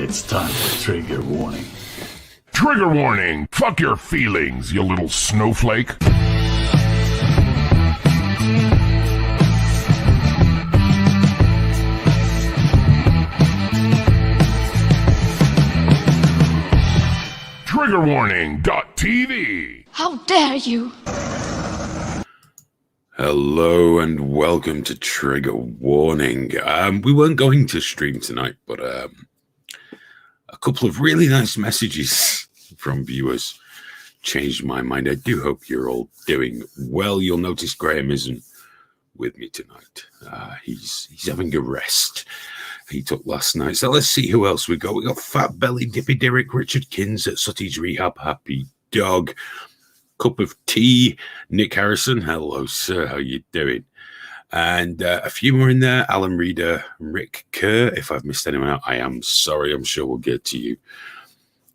It's time for trigger warning. Trigger warning! Fuck your feelings, you little snowflake! Triggerwarning.tv. How dare you! Hello and welcome to Trigger Warning. We weren't going to stream tonight, but a couple of really nice messages from viewers changed my mind. I do hope you're all doing well. You'll notice Graham isn't with me tonight. He's having a rest he took last night. So let's see who else we got. We got Fat Belly, Dippy Derrick, Richard Kins at Sutty's Rehab, Happy Dog, Cup of Tea, Nick Harrison. Hello, sir. How you doing? And a few more in there. Alan Reeder, Rick Kerr. If I've missed anyone out, I am sorry. I'm sure we'll get to you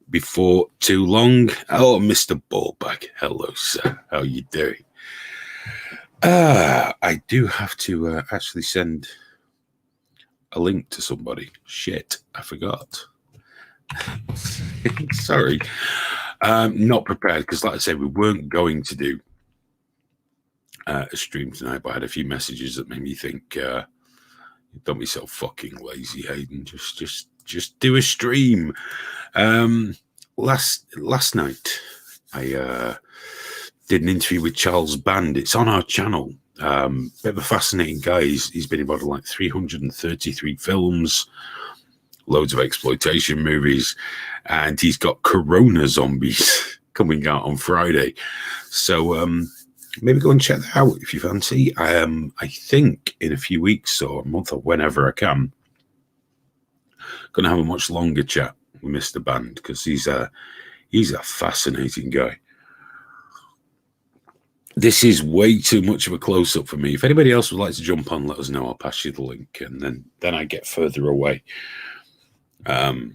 before too long. Oh, Mr. Ballbag. Hello, sir. How you doing? I do have to actually send a link to somebody. Shit, I forgot. Sorry. Not prepared because, like I said, we weren't going to do a stream tonight, but I had a few messages that made me think, don't be so fucking lazy, Hayden. Just do a stream. Last night, I did an interview with Charles Band. It's on our channel. Bit of a fascinating guy. He's been involved in like 333 films, loads of exploitation movies, and he's got Corona Zombies coming out on Friday. So maybe go and check that out if you fancy. I think in a few weeks or a month or whenever I can, going to have a much longer chat with Mr. Band because he's a fascinating guy. This is way too much of a close-up for me. If anybody else would like to jump on, let us know. I'll pass you the link, and then I get further away. I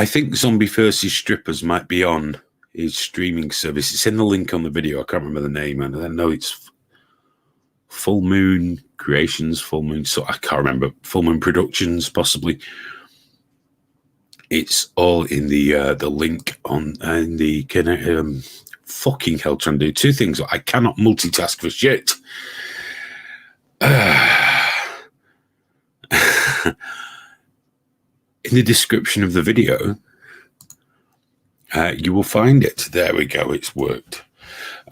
think Zombie vs. Strippers might be on his streaming service. It's in the link on the video. I can't remember the name, and I know it's Full Moon Creations, Full Moon. So I can't remember. Full Moon Productions, possibly. It's all in the link on and the fucking hell, trying to do two things. I cannot multitask for shit. In the description of the video, you will find it. There we go. It's worked.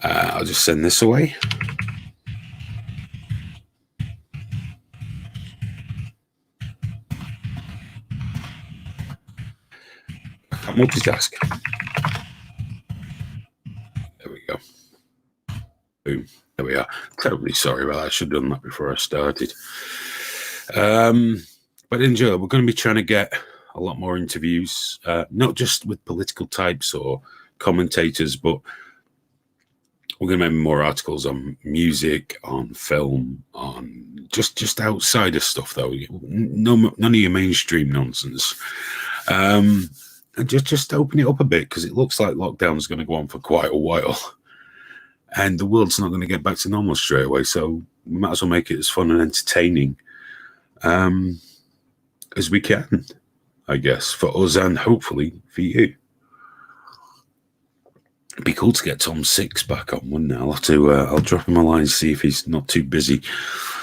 I'll just send this away. I can't multitask. There we go. Boom. There we are. Terribly sorry about that. I should have done that before I started. But enjoy. We're going to be trying to get a lot more interviews, not just with political types or commentators, but we're going to make more articles on music, on film, on just outside of stuff, though. None of your mainstream nonsense. And just open it up a bit because it looks like lockdown is going to go on for quite a while. And the world's not going to get back to normal straight away. So we might as well make it as fun and entertaining as we can, I guess, for us and hopefully for you. It'd be cool to get Tom Six back on, wouldn't it? I'll have to, I'll drop him a line, see if he's not too busy.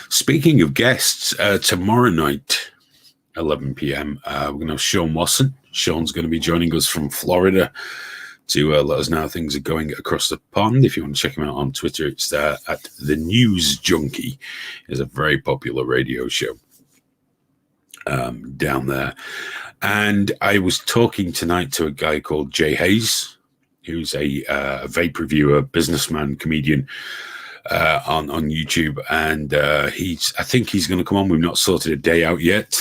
Speaking of guests, tomorrow night, 11 p.m., we're going to have Sean Watson. Sean's going to be joining us from Florida to let us know how things are going across the pond. If you want to check him out on Twitter, it's at The News Junkie. It's a very popular radio show down there. And I was talking tonight to a guy called Jay Hayes, who's a vape reviewer, businessman, comedian on YouTube. And I think he's going to come on. We've not sorted a day out yet.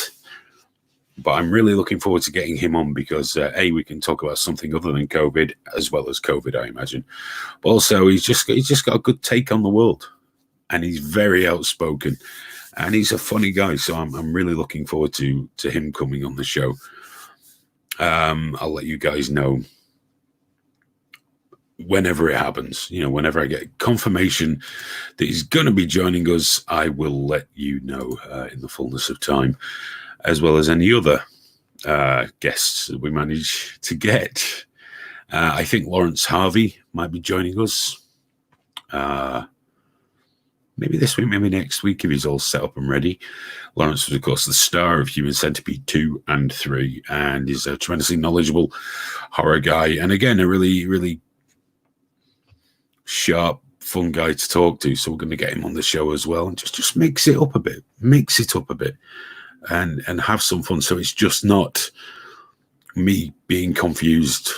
But I'm really looking forward to getting him on because, A, we can talk about something other than COVID, as well as COVID, I imagine. But also, he's just got a good take on the world. And he's very outspoken. And he's a funny guy. So I'm really looking forward to him coming on the show. I'll let you guys know whenever it happens. You know, whenever I get confirmation that he's going to be joining us, I will let you know in the fullness of time, as well as any other guests that we managed to get. I think Lawrence Harvey might be joining us. Maybe this week, maybe next week, if he's all set up and ready. Lawrence was, of course, the star of Human Centipede 2 and 3, and is a tremendously knowledgeable horror guy. And again, a really, really sharp, fun guy to talk to. So we're going to get him on the show as well, and just mix it up a bit, and have some fun. So it's just not me being confused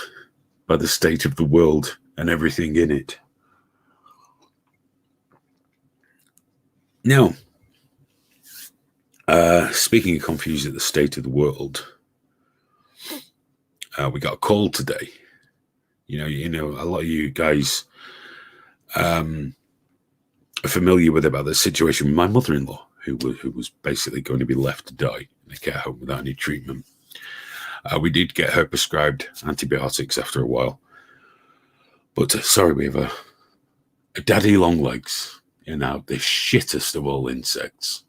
by the state of the world and everything in it. Now, speaking of confused at the state of the world, we got a call today. You know, a lot of you guys are familiar with about the situation with my mother-in-law, who was basically going to be left to die in a care home without any treatment. We did get her prescribed antibiotics after a while, but sorry, we have a daddy long legs. Now, the shittest of all insects.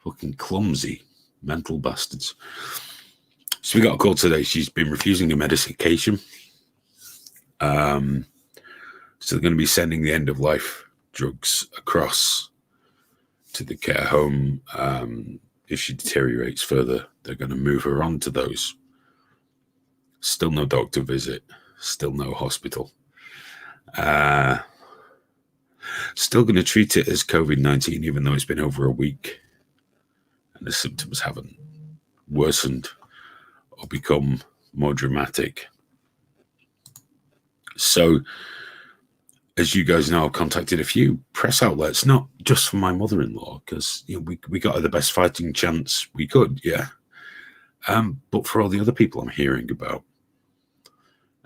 Fucking clumsy, mental bastards. So we got a call today. She's been refusing a medication. So they're going to be sending the end-of-life drugs across to the care home. If she deteriorates further, they're going to move her on to those. Still no doctor visit. Still no hospital. Still going to treat it as COVID-19, even though it's been over a week and the symptoms haven't worsened or become more dramatic. So, as you guys know, I've contacted a few press outlets, not just for my mother-in-law, because we got her the best fighting chance we could, yeah. But for all the other people I'm hearing about,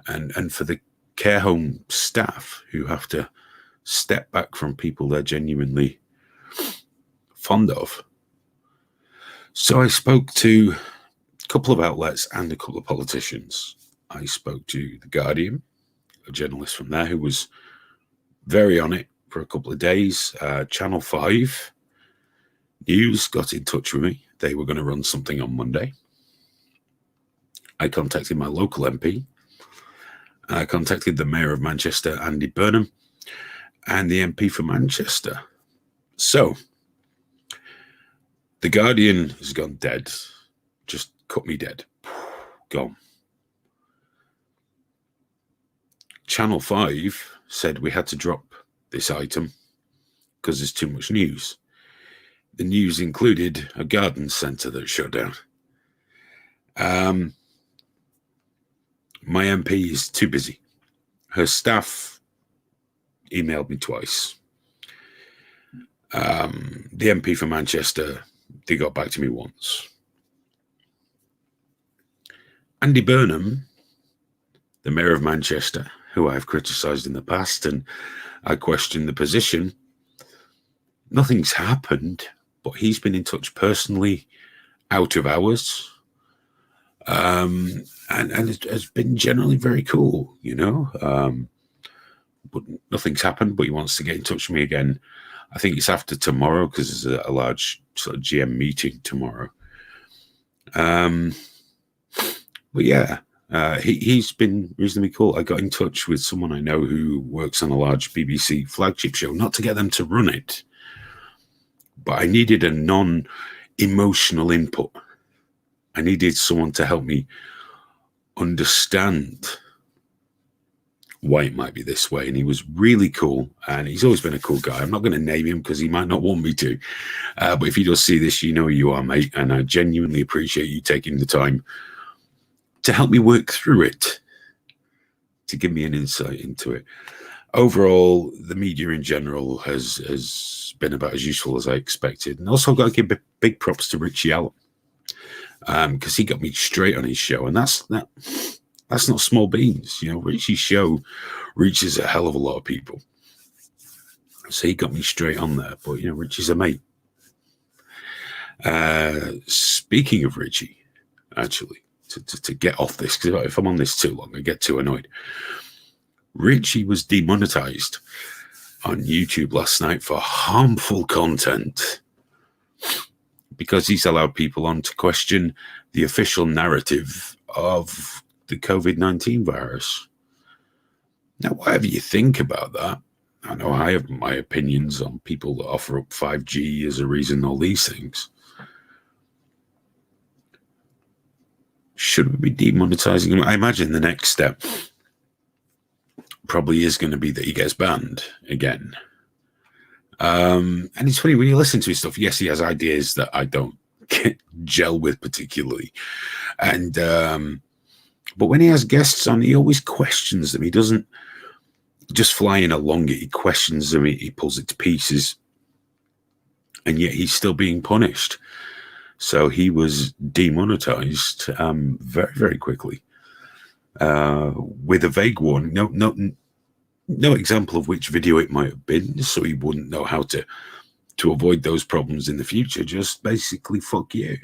and for the care home staff who have to step back from people they're genuinely fond of. So I spoke to a couple of outlets and a couple of politicians. I spoke to The Guardian, a journalist from there who was very on it for a couple of days. Channel 5 News got in touch with me. They were going to run something on Monday. I contacted my local MP. I contacted the Mayor of Manchester, Andy Burnham, and the MP for Manchester. So, The Guardian has gone dead. Just cut me dead. Gone. Channel 5 said we had to drop this item because there's too much news. The news included a garden centre that shut down. My MP is too busy. Her staff emailed me twice. The MP for Manchester, they got back to me once. Andy Burnham, the Mayor of Manchester, who I've criticised in the past, and I question the position, nothing's happened, but he's been in touch personally out of hours. And it has been generally very cool, you know. But nothing's happened, but he wants to get in touch with me again. I think it's after tomorrow because there's a large sort of GM meeting tomorrow. But yeah, he's been reasonably cool. I got in touch with someone I know who works on a large BBC flagship show, not to get them to run it, but I needed a non-emotional input. I needed someone to help me understand why it might be this way. And he was really cool, and he's always been a cool guy. I'm not going to name him because he might not want me to, but if he does see this, you know who you are, mate, and I genuinely appreciate you taking the time to help me work through it, to give me an insight into it. Overall, the media in general has been about as useful as I expected. And also I've got to give big props to Richie Allen, because he got me straight on his show, and that's not small beans. You know, Richie's show reaches a hell of a lot of people. So he got me straight on there. But, you know, Richie's a mate. Speaking of Richie, actually, to get off this, because if I'm on this too long, I get too annoyed. Richie was demonetized on YouTube last night for harmful content because he's allowed people on to question the official narrative of the COVID-19 virus. Now, whatever you think about that, I know I have my opinions on people that offer up 5G as a reason, all these things. Should we be demonetizing him? I imagine the next step probably is going to be that he gets banned again. And it's funny when you listen to his stuff. Yes, he has ideas that I don't gel with particularly, and but when he has guests on, he always questions them. He doesn't just fly in along it. He questions them. He pulls it to pieces, and yet he's still being punished. So he was demonetized very, very quickly with a vague warning. No example of which video it might have been, so he wouldn't know how to avoid those problems in the future. Just basically, fuck you.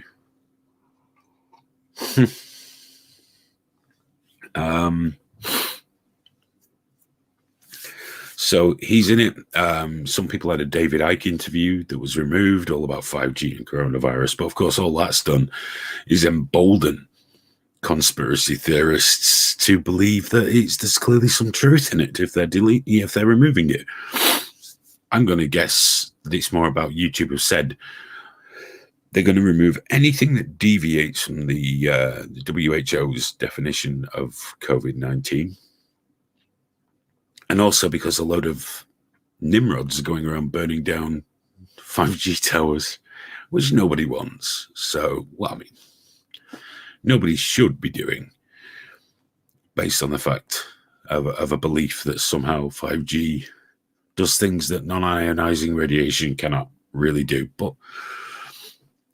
So he's in it. Some people had a David Icke interview that was removed, all about 5G and coronavirus. But of course, all that's done is embolden conspiracy theorists to believe that there's clearly some truth in it if they're removing it. I'm going to guess that it's more about YouTube have said they're going to remove anything that deviates from the WHO's definition of COVID-19. And also because a load of nimrods are going around burning down 5G towers, which nobody wants. So, well, I mean, nobody should be doing, based on the fact of a belief that somehow 5G does things that non-ionizing radiation cannot really do. But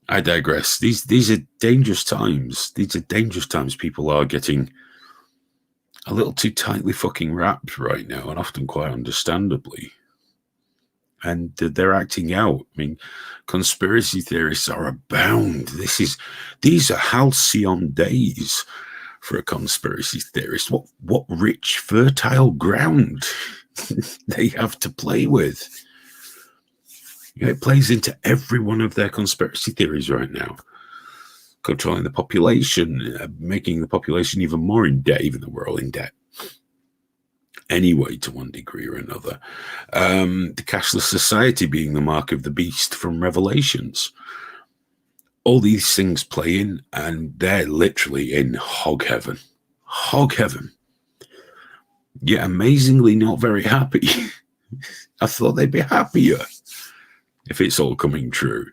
I digress. These are dangerous times. These are dangerous times. People are getting a little too tightly fucking wrapped right now, and often quite understandably. And they're acting out. I mean, conspiracy theorists are abound. These are halcyon days for a conspiracy theorist. What rich, fertile ground they have to play with. You know, it plays into every one of their conspiracy theories right now. Controlling the population, making the population even more in debt, even though we're all in debt anyway, to one degree or another. The cashless society being the mark of the beast from Revelations. All these things play in, and they're literally in hog heaven. Hog heaven. Yet amazingly not very happy. I thought they'd be happier if it's all coming true.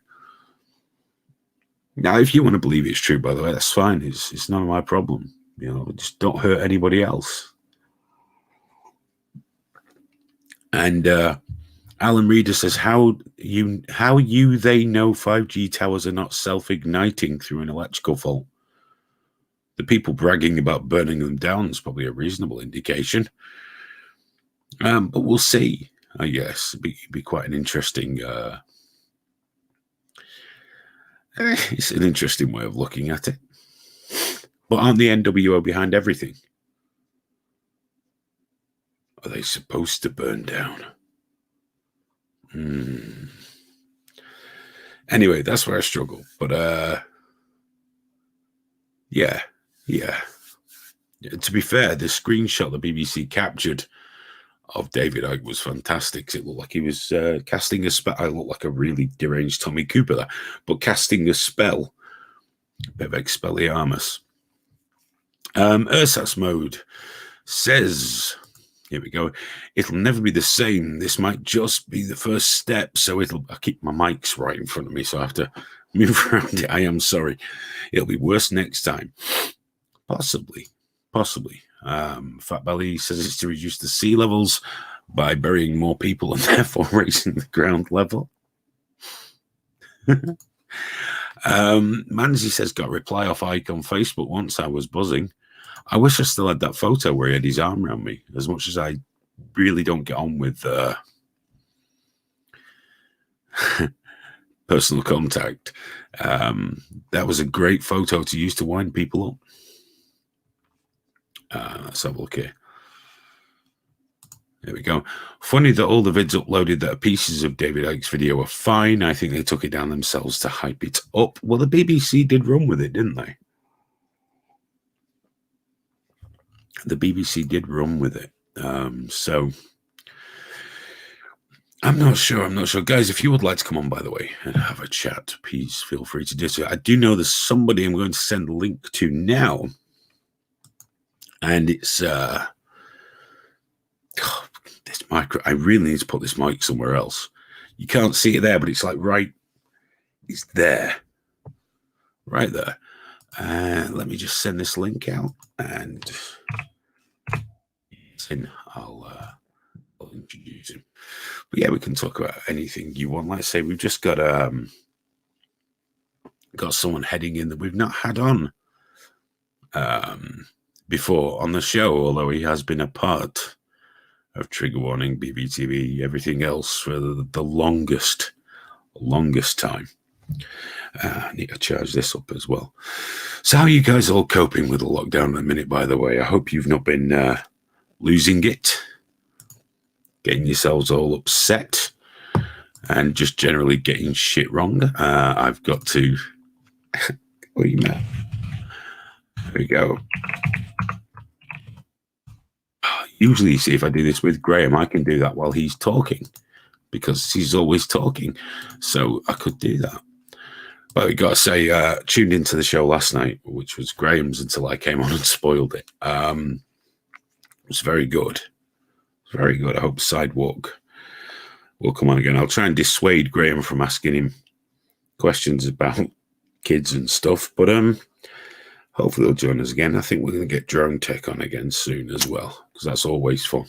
Now, if you want to believe it's true, by the way, that's fine. It's none of my problem. You know, just don't hurt anybody else. And Alan Reeder says, how they know 5G towers are not self-igniting through an electrical fault. The people bragging about burning them down is probably a reasonable indication. But we'll see, I guess. It'd be quite an interesting... it's an interesting way of looking at it. But aren't the NWO behind everything? Are they supposed to burn down? Anyway, that's where I struggle. But yeah. To be fair, the screenshot the BBC captured of David Icke was fantastic. It looked like he was casting a spell. I look like a really deranged Tommy Cooper there, but casting a spell. A bit of Expelliarmus. Ersatz Mode says, here we go, it'll never be the same. This might just be the first step. So I keep my mics right in front of me, so I have to move around it. I am sorry. It'll be worse next time. Possibly. Fat Belly says it's to reduce the sea levels by burying more people and therefore raising the ground level. Manzi says, got a reply off Icke on Facebook once. I was buzzing. I wish I still had that photo where he had his arm around me, as much as I really don't get on with personal contact. That was a great photo to use to wind people up. Let's have a look here. There we go. Funny that all the vids uploaded that are pieces of David Icke's video are fine. I think they took it down themselves to hype it up. Well, the BBC did run with it, didn't they? The BBC did run with it. So I'm not sure. Guys, if you would like to come on, by the way, and have a chat, please feel free to do so. I do know there's somebody I'm going to send a link to now. And it's this micro. I really need to put this mic somewhere else. You can't see it there, but it's like it's there. Right there. Let me just send this link out and I'll introduce him. But yeah, we can talk about anything you want. Like I say, we've just got someone heading in that we've not had on before on the show, although he has been a part of Trigger Warning, BBTV, everything else for the longest time. I need to charge this up as well. So how are you guys all coping with the lockdown at the minute, by the way? I hope you've not been losing it, getting yourselves all upset, and just generally getting shit wrong. I've got to... What are you, man? There we go. Usually, you see, if I do this with Graham, I can do that while he's talking because he's always talking. So I could do that. But we got to say, tuned into the show last night, which was Graham's until I came on and spoiled it. It was very good. Very good. I hope Sidewalk will come on again. I'll try and dissuade Graham from asking him questions about kids and stuff. But hopefully he'll join us again. I think we're going to get Drone Tech on again soon as well, because that's always fun.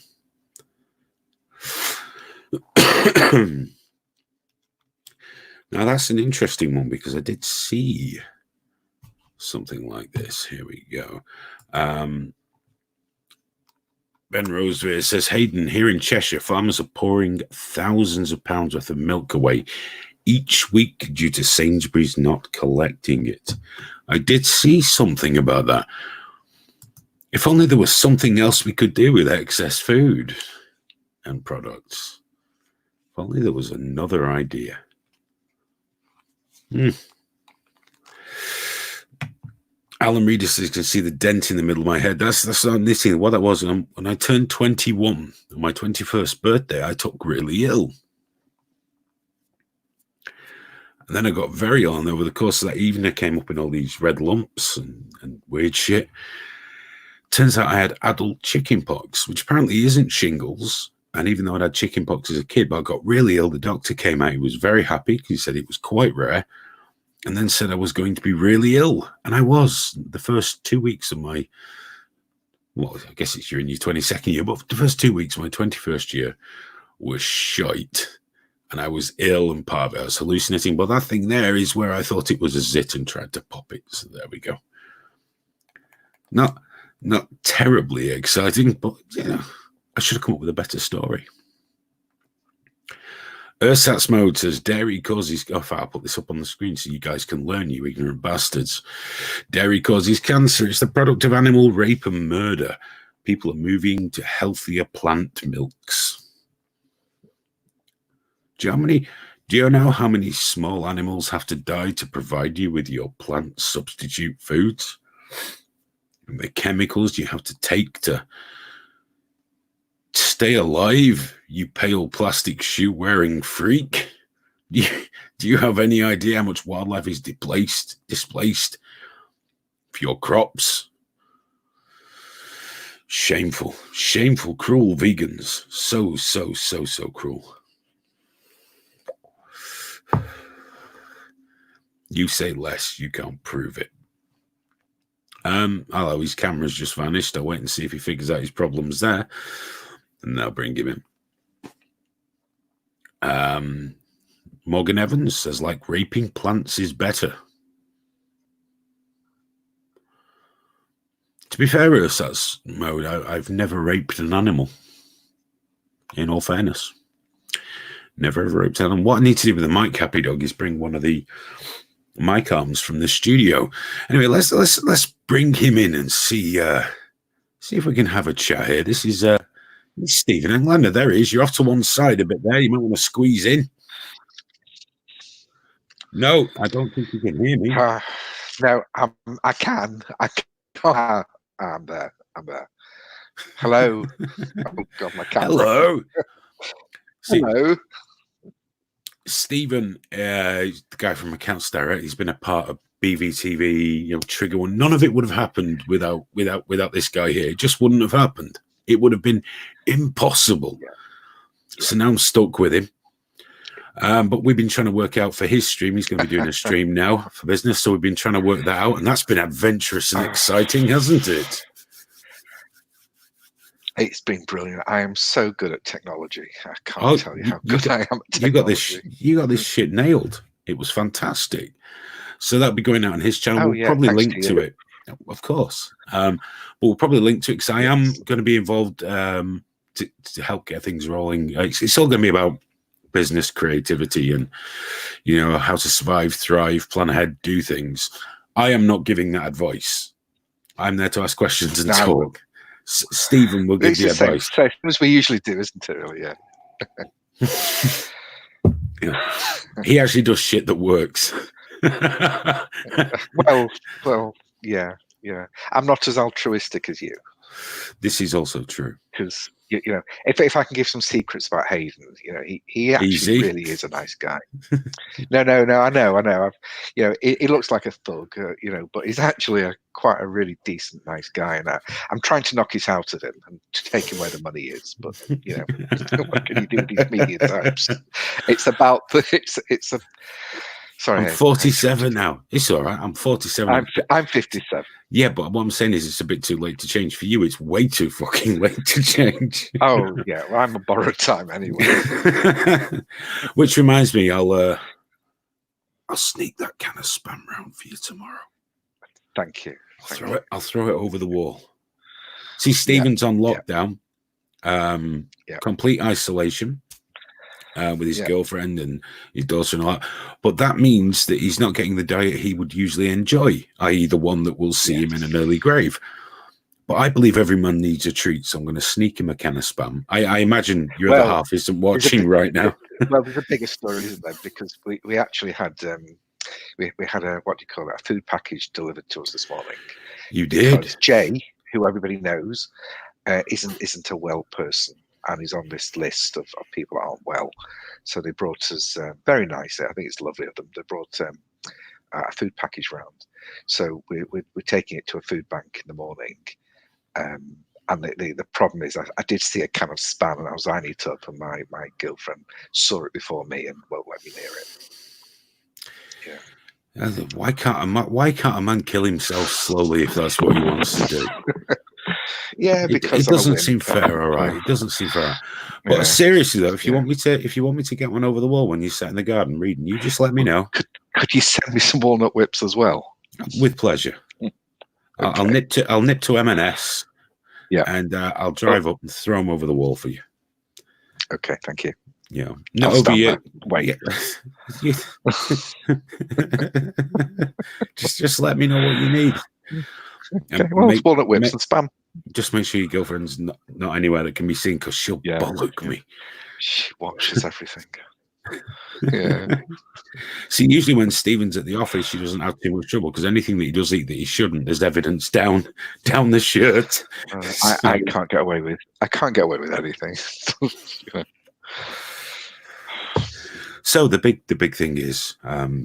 Now, that's an interesting one because I did see something like this. Here we go. Ben Rosevere says, Hayden, here in Cheshire, farmers are pouring thousands of pounds worth of milk away each week due to Sainsbury's not collecting it. I did see something about that. If only there was something else we could do with excess food and products. If only there was another idea. Alan Reeder says you can see the dent in the middle of my head. That's not knitting. What that was, when I turned 21 on my 21st birthday, I took really ill. And then I got very ill, and over the course of that evening, I came up in all these red lumps and weird shit. Turns out I had adult chickenpox, which apparently isn't shingles. And even though I'd had chickenpox as a kid, but I got really ill, the doctor came out. He was very happy because he said it was quite rare. And then said I was going to be really ill. And I was. The first 2 weeks of my, well, I guess it's you're in your 22nd year, but the first 2 weeks of my 21st year was shite. And I was ill, and part of it I was hallucinating. But that thing there is where I thought it was a zit and tried to pop it. So there we go. Not terribly exciting, but, you know, I should have come up with a better story. Ursat's Mode says, dairy causes... Oh, I'll put this up on the screen so you guys can learn, you ignorant bastards. Dairy causes cancer. It's the product of animal rape and murder. People are moving to healthier plant milks. Do you know how many small animals have to die to provide you with your plant substitute foods? And the chemicals you have to take to stay alive, you pale plastic shoe-wearing freak? Do you have any idea how much wildlife is displaced for your crops? Shameful, cruel vegans. So cruel. You say less, you can't prove it. Hello, his camera's just vanished. I'll wait and see if he figures out his problems there. And they'll bring him in. Morgan Evans says, like raping plants is better. To be fair, Ursat's Mode, I've never raped an animal. In all fairness. Never ever raped an animal. What I need to do with the mic happy dog is bring one of the mic arms from the studio. Anyway, let's bring him in and see if we can have a chat here. This is Stephen Englander, there he is. You're off to one side a bit there. You might want to squeeze in. No, I don't think you can hear me. No, I can. Oh, I'm there. Hello. Oh God, my camera. Hello. Hello. Stephen, the guy from Accounts Direct, he's been a part of BVTV, Trigger One. None of it would have happened without this guy here. It just wouldn't have happened. It would have been impossible. Yeah. So now I'm stuck with him. But we've been trying to work out for his stream. He's going to be doing a stream now for business. So we've been trying to work that out. And that's been adventurous and exciting, hasn't it? It's been brilliant. I am so good at technology. I can't tell you how good I am at technology. You got this shit nailed. It was fantastic. So that'll be going out on his channel. We'll probably link to it. Of course. But we'll probably link to it because I am going to be involved to help get things rolling. It's all going to be about business creativity and, how to survive, thrive, plan ahead, do things. I am not giving that advice. I'm there to ask questions and talk. Stephen will give you advice. Same as we usually do, isn't it? Really, yeah. He actually does shit that works. well, yeah. I'm not as altruistic as you. This is also true. Because if I can give some secrets about Hayden, he actually really is a nice guy. No, I know. He looks like a thug, but he's actually quite a really decent, nice guy. And I'm trying to knock it out of him and to take him where the money is. But what can you do with these media types? It's about it's a. Sorry, I'm 47 now. It's all right. I'm 47. I'm 57. Yeah, but what I'm saying is it's a bit too late to change. For you, it's way too fucking late to change. Oh, yeah. Well, I'm a borrowed time anyway. Which reminds me, I'll sneak that can of Spam round for you tomorrow. Thank you. I'll throw it over the wall. See, Stephen's on lockdown. Complete isolation. With his girlfriend and his daughter and all that. But that means that he's not getting the diet he would usually enjoy, i.e. the one that will see him in an early grave. But I believe every man needs a treat, so I'm going to sneak him a can of Spam. I imagine your other half isn't watching right now. Well, there's a bigger story, isn't there? Because we actually had we had a food package delivered to us this morning. You did? Because Jay, who everybody knows, isn't a well person. And he's on this list of people that aren't well. So they brought us, very nice, I think it's lovely of them, they brought a food package round. So we're taking it to a food bank in the morning. And the problem is I did see a can of Spam and I was eyeing it up, and my girlfriend saw it before me and won't let me near it. Yeah. Why can't a man kill himself slowly if that's what he wants to do? Yeah, because it doesn't seem fair, all right. It doesn't seem fair. But seriously though, if you want me to get one over the wall when you sat in the garden reading, you just let me know. Could you send me some walnut whips as well? With pleasure. Okay. I'll nip to M&S. Yeah, and I'll drive up and throw them over the wall for you. Okay, thank you. Yeah, not over you. Wait. Yeah. just let me know what you need. Okay, well, walnut whips and Spam. Just make sure your girlfriend's not anywhere that can be seen, because she'll bollock me. She watches everything. Yeah. See, usually when Stephen's at the office, she doesn't have too much trouble, because anything that he does eat that he shouldn't, there's evidence down the shirt. I can't get away with. I can't get away with anything. So the big thing is,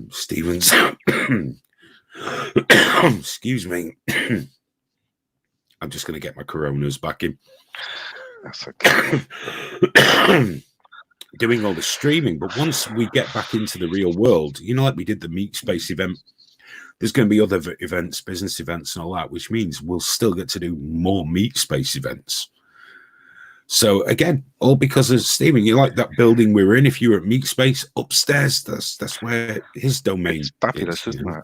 Stephen's. Excuse me. I'm just going to get my Coronas back in. That's okay. Doing all the streaming, but once we get back into the real world, like we did the Meat Space event, there's going to be other events, business events and all that, which means we'll still get to do more Meat Space events. So again, all because of Stephen. You like that building we were in? If you were at Meat Space upstairs, that's where his domain. It's fabulous, isn't it?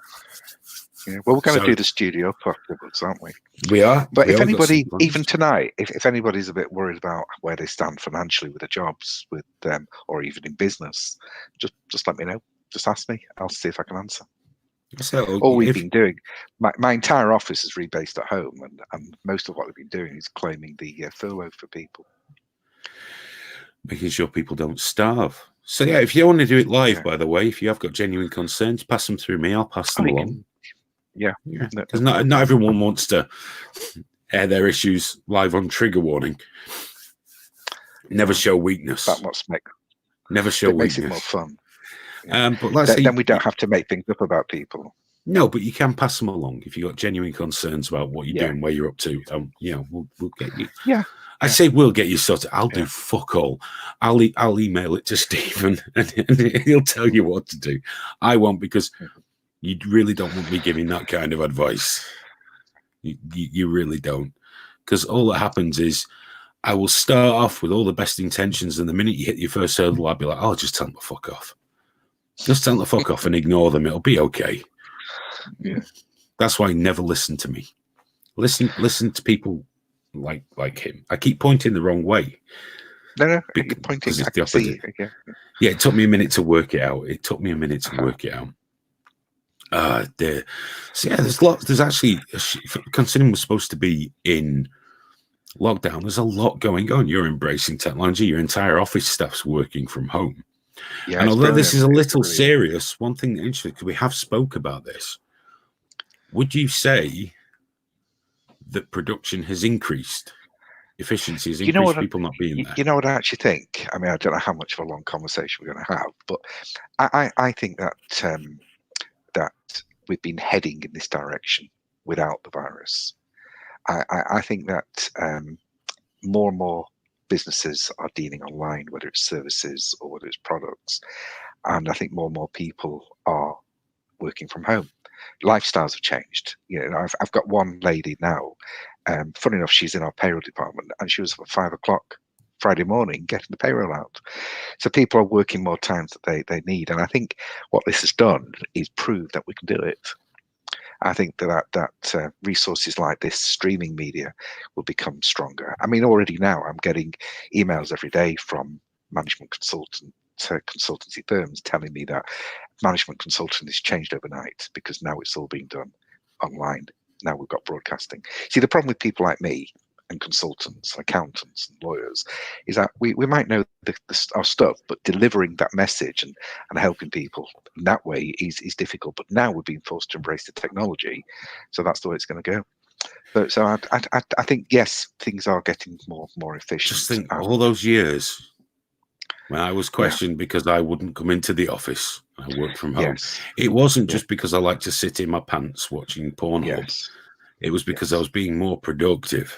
Yeah. Well, we're going to do the studio afterwards, aren't we? We are. But if anybody, even tonight, if anybody's a bit worried about where they stand financially with their jobs, with them, or even in business, just let me know. Just ask me. I'll see if I can answer. So all we've been doing, my entire office is rebased at home, and most of what we've been doing is claiming the furlough for people. making sure people don't starve. So yeah, if you want to do it live, Yeah. by the way, if you have got genuine concerns, pass them through me. I'll pass them we along. can- yeah, Because not everyone wants to air their issues live on Trigger Warning. Never show weakness. that must make Never show it weakness. makes it more fun. But let's say Then we don't have to make things up about people. no, but you can pass them along if you got genuine concerns about what you're doing, where you're up to. We'll get you. Yeah. I say we'll get you sorted. I'll do fuck all. I'll email it to Stephen and he'll tell you what to do. I won't, because you really don't want me giving that kind of advice. You really don't, because all that happens is I will start off with all the best intentions, and the minute you hit your first hurdle, I'll be like, "Oh, just tell them to fuck off. Just tell them to fuck off and ignore them. It'll be okay." Yeah. That's why never listen to me. Listen to people like him. I keep pointing the wrong way. No, Because you're pointing. it's I the can see. opposite. Yeah. Yeah, it took me a minute to work it out. Dear. So yeah, there's lots. There's actually, considering we're supposed to be in lockdown, there's a lot going on. You're embracing technology. Your entire office staff's working from home. Yeah. And although this is a little brilliant. serious, one thing that interesting, because we have spoke about this, would you say that production has increased? Efficiency has increased, people not being there? You know what I actually think? I mean, I don't know how much of a long conversation we're going to have, but I think that that we've been heading in this direction without the virus. I think that more and more businesses are dealing online, whether it's services or whether it's products, and I think more and more people are working from home. Lifestyles have changed. You know, I've got one lady now. Funny enough, she's in our payroll department, and she was at 5 o'clock Friday morning getting the payroll out. So people are working more times that they need, and I think what this has done is prove that we can do it. I think that resources like this, streaming media, will become stronger. I mean, already now I'm getting emails every day from management consultancy firms telling me that management consulting has changed overnight because now it's all being done online. Now we've got broadcasting. See, the problem with people like me and consultants, accountants and lawyers is that we might know our stuff, but delivering that message and helping people in that way is difficult. But now we're being forced to embrace the technology. So that's the way it's going to go. So I think, yes, things are getting more efficient. Just think, all those years when I was questioned because I wouldn't come into the office, I worked from home. Yes. It wasn't just because I like to sit in my pants watching Pornhub. Yes. It was because I was being more productive.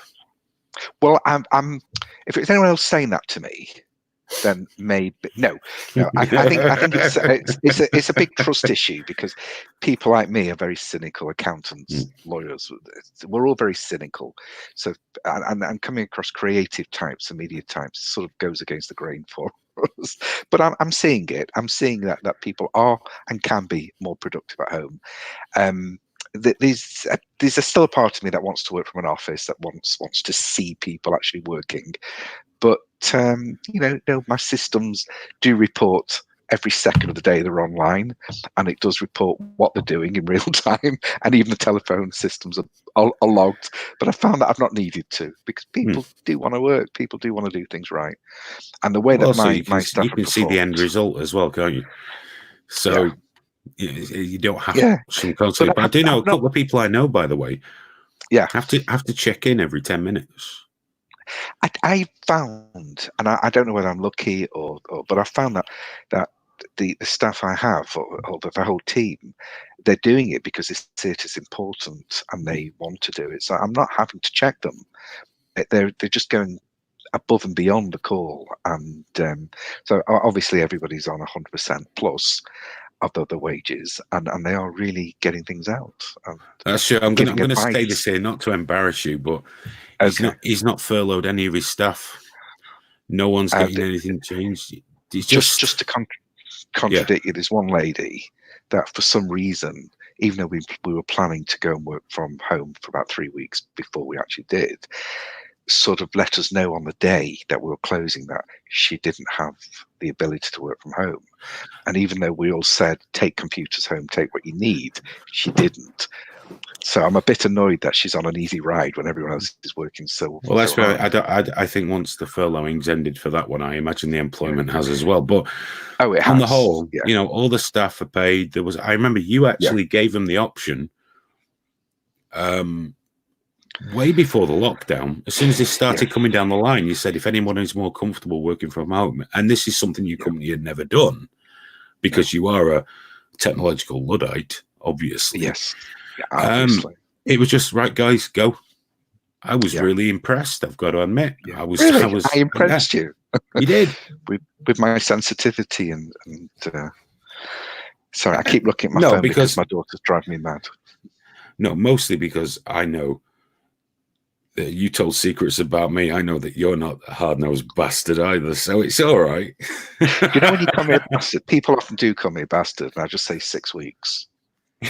Well, I'm. If it's anyone else saying that to me, then maybe no. I think it's a big trust issue, because people like me are very cynical. Accountants, lawyers, we're all very cynical. So, and coming across creative types and media types sort of goes against the grain for us. But I'm seeing it. I'm seeing that people are and can be more productive at home. There's still a part of me that wants to work from an office, that wants to see people actually working, but my systems do report every second of the day they're online, and it does report what they're doing in real time, and even the telephone systems are logged. But I found that I've not needed to, because people do want to work, people do want to do things right, and the way that my staff you can see the end result as well, can't you? So. Yeah. You don't have to watch them constantly, but I do know a couple of people I know, by the way. Yeah, have to check in every 10 minutes. I found, and I don't know whether I'm lucky but I found that the staff I have, or the whole team, they're doing it because they see it as important and they want to do it. So I'm not having to check them. They're just going above and beyond the call, and so obviously everybody's on 100% plus of the wages, and they are really getting things out. That's true. I'm going to say this here, not to embarrass you, but he's not furloughed any of his staff. No one's getting anything changed. It's just to contradict you, there's one lady that for some reason, even though we were planning to go and work from home for about 3 weeks before we actually did, sort of let us know on the day that we were closing that she didn't have the ability to work from home. And even though we all said, take computers home, take what you need, she didn't. So I'm a bit annoyed that she's on an easy ride when everyone else is working so Well, that's so right. hard. I think once the furloughing's ended for that one, I imagine the employment has as well. But Oh, it on the has. whole, Yeah. you know, all the staff are paid. I remember you actually gave them the option way before the lockdown. As soon as they started coming down the line, you said if anyone is more comfortable working from home, and this is something your company had never done because you are a technological Luddite, obviously. Yes. Yeah, obviously. It was just right, guys, go. I was really impressed. I've got to admit, Yeah. I impressed you. You did with my sensitivity and sorry, I keep looking at my phone because my daughter's driving me mad. No, mostly because I know that you told secrets about me. I know that you're not a hard-nosed bastard either, so it's all right. You know when you call me a bastard, people often do call me a bastard, and I just say 6 weeks. No,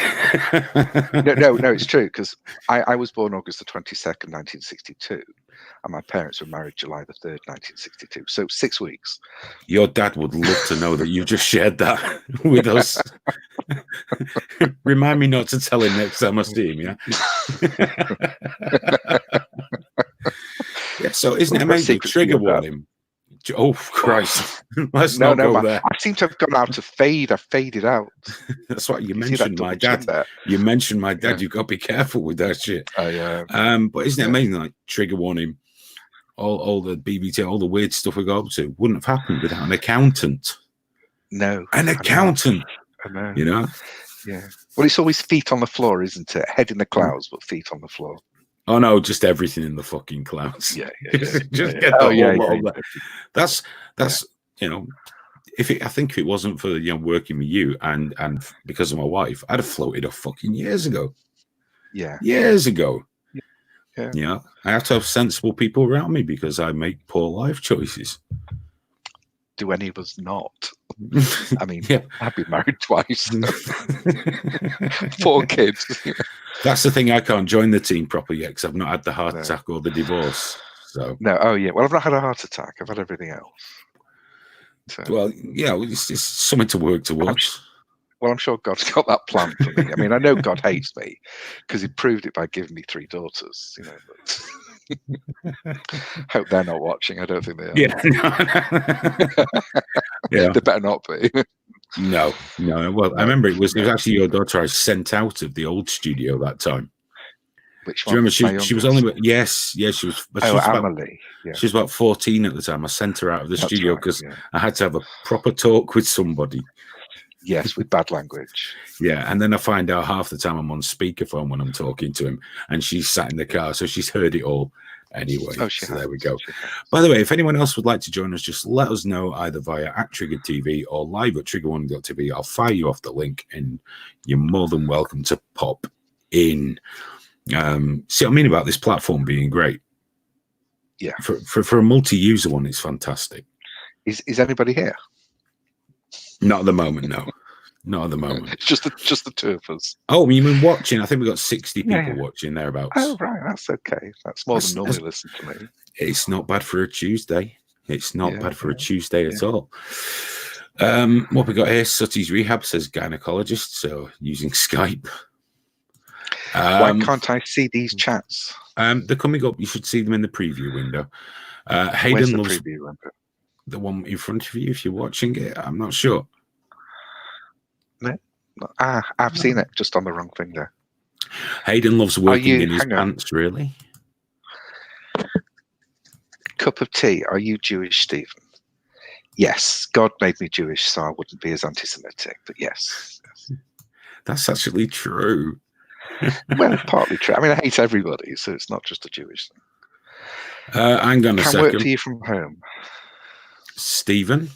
it's true, because I was born August the 22nd, 1962, and my parents were married July the 3rd, 1962. So 6 weeks. Your dad would love to know that you just shared that with us. Remind me not to tell him next time I see him, yeah? Yeah, so isn't it amazing? Trigger warning. Oh, Christ. Let's not go there. I seem to have gone out of fade. I faded out. That's what you mentioned, my dad. You mentioned my dad. You've got to be careful with that shit. But isn't it amazing? Like, trigger warning, all the BBT, all the weird stuff we got up to wouldn't have happened without an accountant. No. An accountant. I know. You know? Yeah. Well, it's always feet on the floor, isn't it? Head in the clouds, but feet on the floor. Oh no, just everything in the fucking clouds. Yeah. Just get the whole lot. That's you know, I think if it wasn't for working with you and because of my wife, I'd have floated off fucking years ago. Yeah. Years ago. Yeah. You know, I have to have sensible people around me because I make poor life choices. Do any of us not? I mean, I've been married twice. 4 kids. That's the thing. I can't join the team properly yet because I've not had the heart attack or the divorce. So no. Oh yeah. Well, I've not had a heart attack. I've had everything else. So. Well, yeah, it's something to work towards. I'm sure God's got that plan for me. I mean, I know God hates me because He proved it by giving me 3 daughters. You know. But hope they're not watching. I don't think they are. Yeah. They better not be. No. Well, I remember it was actually your daughter I sent out of the old studio that time. Which one? Do you remember she was only she was. But Emily. She was about 14 at the time. I sent her out of the studio because I had to have a proper talk with somebody. Yes, with bad language. Yeah, and then I find out half the time I'm on speakerphone when I'm talking to him, and she's sat in the car, so she's heard it all anyway. So there we go. By the way, if anyone else would like to join us, just let us know either via @TriggerTV or live at triggerwarning.tv. I'll fire you off the link, and you're more than welcome to pop in. See what I mean about this platform being great? Yeah. For a multi-user one, it's fantastic. Is anybody here? Not at the moment, no. Not at the moment. It's just the 2 of us. Oh, you mean watching? I think we've got 60 people watching thereabouts. Oh, right. That's okay. That's more than normally listen to me. It's not bad for a Tuesday. It's not bad for a Tuesday at all. What we got here, Sutty's Rehab says gynecologist, so using Skype. Why can't I see these chats? They're coming up. You should see them in the preview window. Hayden loves preview window? The one in front of you if you're watching it. I'm not sure. No. I've seen it just on the wrong thing there. Hayden loves working in his pants, really. Cup of tea. Are you Jewish, Stephen? Yes. God made me Jewish, so I wouldn't be as anti-Semitic, but yes. That's actually true. Well, partly true. I mean, I hate everybody, so it's not just a Jewish thing. Hang on a second. Can work for you from home. Stephen?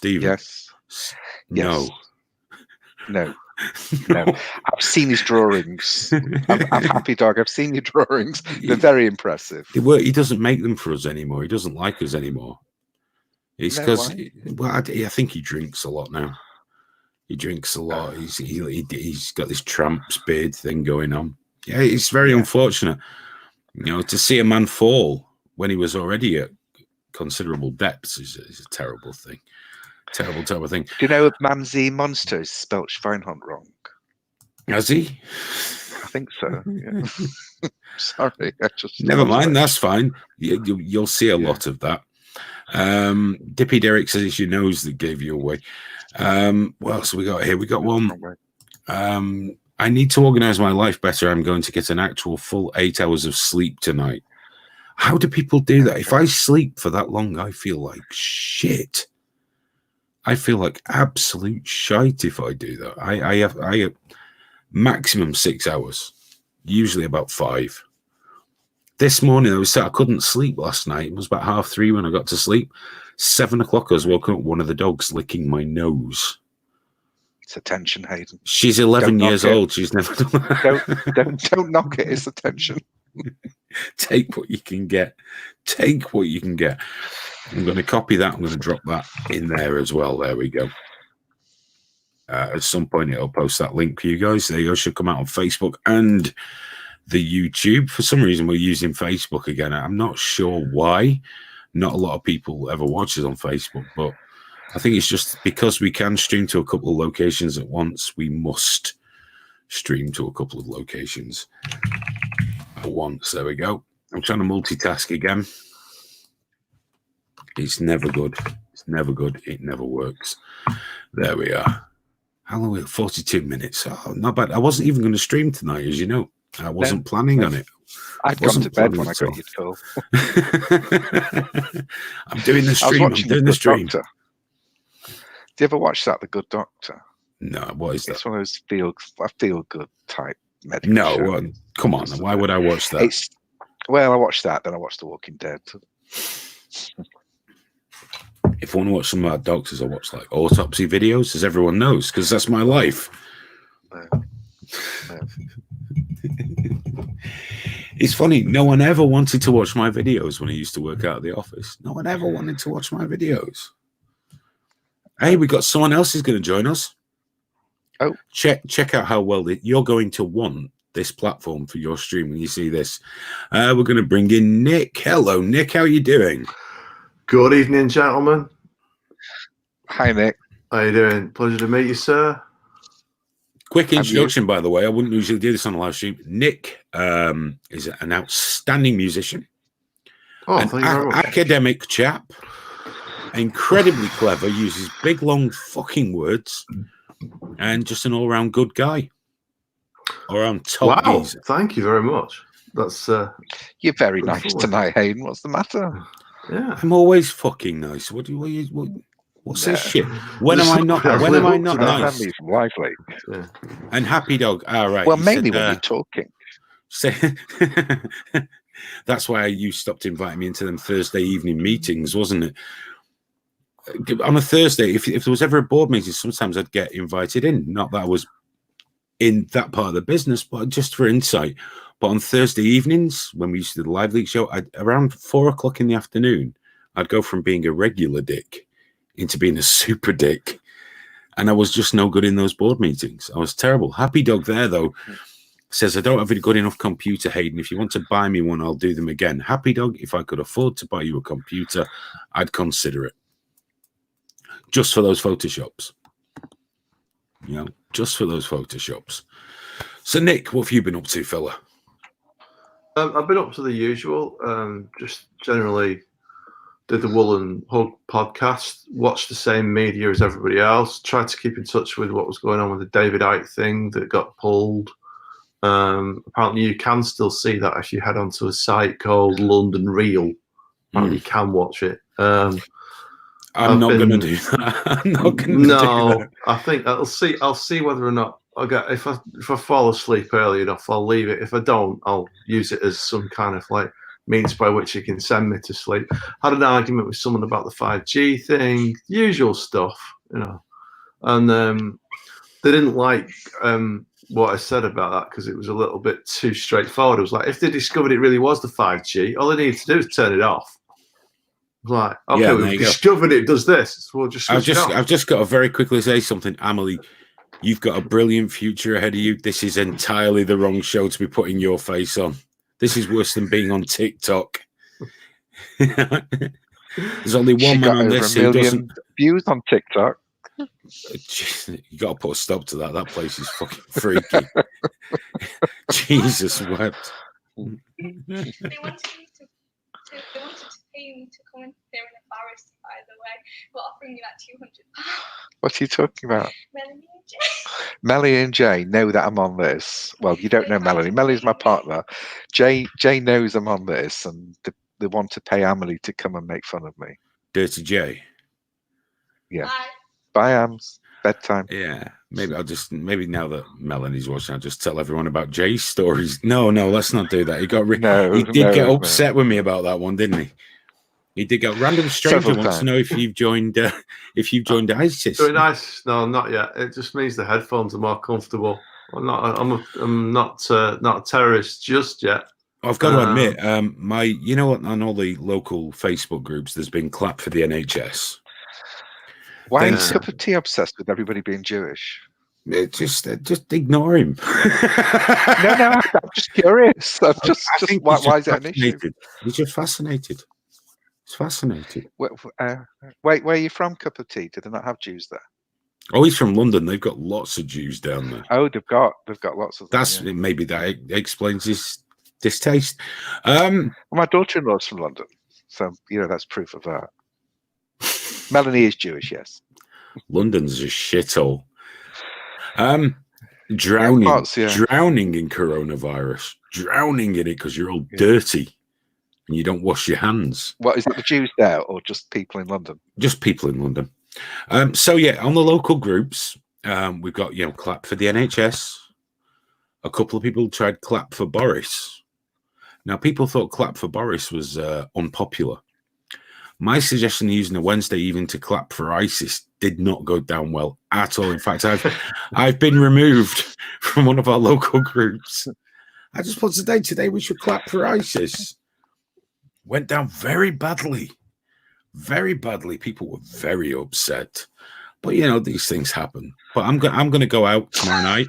Yes. No. No. I've seen his drawings. I'm happy, dog. I've seen your drawings. They're very impressive. He doesn't make them for us anymore. He doesn't like us anymore. It's because, I think he drinks a lot now. He drinks a lot. He's got this tramp's beard thing going on. Yeah, it's very unfortunate. You know, to see a man fall when he was already at considerable depths is a terrible thing. Terrible thing. Do you know Mamsie Monster is spelt Schweinhund wrong? Has he? I think so. Yeah. Sorry, I just Never mind. That's fine. You'll see a lot of that. Dippy Derek says it's your nose that gave you away. What else we got here? We got one. I need to organize my life better. I'm going to get an actual full 8 hours of sleep tonight. How do people do that? If I sleep for that long, I feel like shit. I feel like absolute shite if I do that. I have maximum 6 hours, usually about 5. This morning I couldn't sleep last night. It was about 3:30 when I got to sleep. 7 o'clock I was woken up, one of the dogs licking my nose. It's attention, Hayden. She's 11 years old. She's never done that. Don't knock it. It's attention. Take what you can get. Take what you can get. I'm going to copy that. I'm going to drop that in there as well. There we go. At some point, it'll post that link for you guys. There you go. Should come out on Facebook and the YouTube. For some reason, we're using Facebook again. I'm not sure why. Not a lot of people ever watch us on Facebook, but I think it's just because we can stream to a couple of locations at once. We must stream to a couple of locations at once. There we go. I'm trying to multitask again. It's never good. It's never good. It never works. There we are. How long? 42 minutes. Oh, not bad. I wasn't even going to stream tonight, as you know. I wasn't planning on it. I'd gone to bed when I got your call. I'm doing the stream. I'm doing the stream. Doctor. Do you ever watch that, The Good Doctor? No, what is that? It's one of those feel good type medical No, shows. well, come on. Why would I watch that? Well, I watched that, then I watched The Walking Dead. If I want to watch some doctors, I watch like autopsy videos, as everyone knows, because that's my life. No. It's funny. No one ever wanted to watch my videos when I used to work out of the office. No one ever wanted to watch my videos. Hey, we got someone else who's going to join us. Oh, check out how well you're going to want this platform for your stream when you see this. We're going to bring in Nick. Hello, Nick. How are you doing? Good evening, gentlemen. hi, Nick. How you doing? Pleasure to meet you, sir. Quick introduction, by the way. I wouldn't usually do this on a live stream. Nick is an outstanding musician, Thank you very much. academic chap, incredibly clever, uses big, long fucking words, and just an all-round good guy. All-round top Wow, geezer. thank you very much. That's You're very nice forward. tonight, Hayden. What's the matter? yeah. I'm always fucking nice. What's this shit? When am I not? Yeah, When am I live not up to that. nice? Family's lively. Yeah. And Happy Dog. All right. Well, you mainly said, when you're talking. That's why you stopped inviting me into them Thursday evening meetings, wasn't it? On a Thursday, if there was ever a board meeting, sometimes I'd get invited in. Not that I was in that part of the business, but just for insight. But on Thursday evenings, when we used to do the Live League show, around 4 o'clock in the afternoon, I'd go from being a regular dick into being a super dick. And I was just no good in those board meetings. I was terrible. Happy Dog there, though, says, I don't have a good enough computer, Hayden. If you want to buy me one, I'll do them again. Happy Dog, if I could afford to buy you a computer, I'd consider it. Just for those Photoshops. You know, just for those Photoshops. So, Nick, what have you been up to, fella? I've been up to the usual. Just generally did the Woolen Hug podcast, watched the same media as everybody else, tried to keep in touch with what was going on with the David Icke thing that got pulled. Apparently you can still see that if you head onto a site called London Real. Apparently you can watch it. I'm not going to do that. I'm not going to do that. I think I'll see whether or not if I fall asleep early enough, I'll leave it. If I don't, I'll use it as some kind of like means by which you can send me to sleep. Had an argument with someone about the 5G thing, usual stuff, you know. And they didn't like what I said about that because it was a little bit too straightforward. It was like, if they discovered it really was the 5G, all they needed to do is turn it off. Like, okay, Yeah, we've discovered it does this. We'll just switch it off. I've just got to very quickly say something, Amelie. You've got a brilliant future ahead of you. This is entirely the wrong show to be putting your face on. This is worse than being on TikTok. There's only She one man got on over this 1 who million doesn't. views on TikTok. You got to put a stop to that. That place is fucking freaky. Jesus wept. They wanted to pay me to come in here in a forest, by the way. We're offering you that £200. What are you talking about? Melanie and Jay. Melanie and Jay know that I'm on this. Well, you don't know Melanie. Melanie's my partner. Jay knows I'm on this, and they want to pay Amelie to come and make fun of me. Dirty J. Yeah. Bye. Bye, Ams. Bedtime. Yeah, maybe now that Melanie's watching, I'll just tell everyone about Jay's stories. No, let's not do that. He got he did get upset with me about that one, didn't he? He did go. Random stranger Several wants to know if you've joined ISIS. Very nice. No, not yet. It just means the headphones are more comfortable. I'm not a terrorist just yet. I've got to admit, you know what? On all the local Facebook groups, there's been clap for the NHS. Why are you Cup of Tea obsessed with everybody being Jewish? Just ignore him. No, I'm just curious. Why is that an issue? He's just fascinated. He's fascinated. Wait, where are you from, Cup of Tea? Do they not have Jews there? Oh, he's from London. They've got lots of Jews down there. Oh, they've got lots of them. Maybe that explains his distaste. Well, my daughter-in-law's from London, so that's proof of that. Melanie is Jewish, yes. London's a shithole. Drowning in coronavirus, drowning in it because you're all dirty and you don't wash your hands. What is it? The Jews there, or just people in London? Just people in London. So yeah, on the local groups, we've got clap for the NHS. A couple of people tried clap for Boris. Now people thought clap for Boris was unpopular. My suggestion of using a Wednesday evening to clap for ISIS did not go down well at all. In fact, I've been removed from one of our local groups. I just put today we should clap for ISIS. Went down very badly. Very badly. People were very upset. But these things happen. But I'm going to go out tomorrow night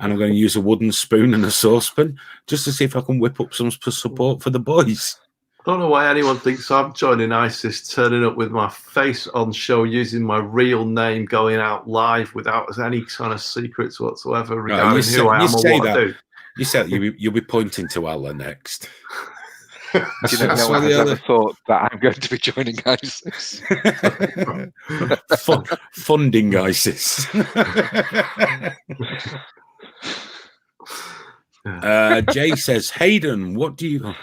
and I'm going to use a wooden spoon and a saucepan just to see if I can whip up some support for the boys. I don't know why anyone thinks I'm joining ISIS, turning up with my face on show, using my real name, going out live without any kind of secrets whatsoever regarding who I am or what I do. You said you'll be pointing to Allah next. Do you know no one has ever thought that I'm going to be joining ISIS? Funding ISIS. Jay says, Hayden, what do you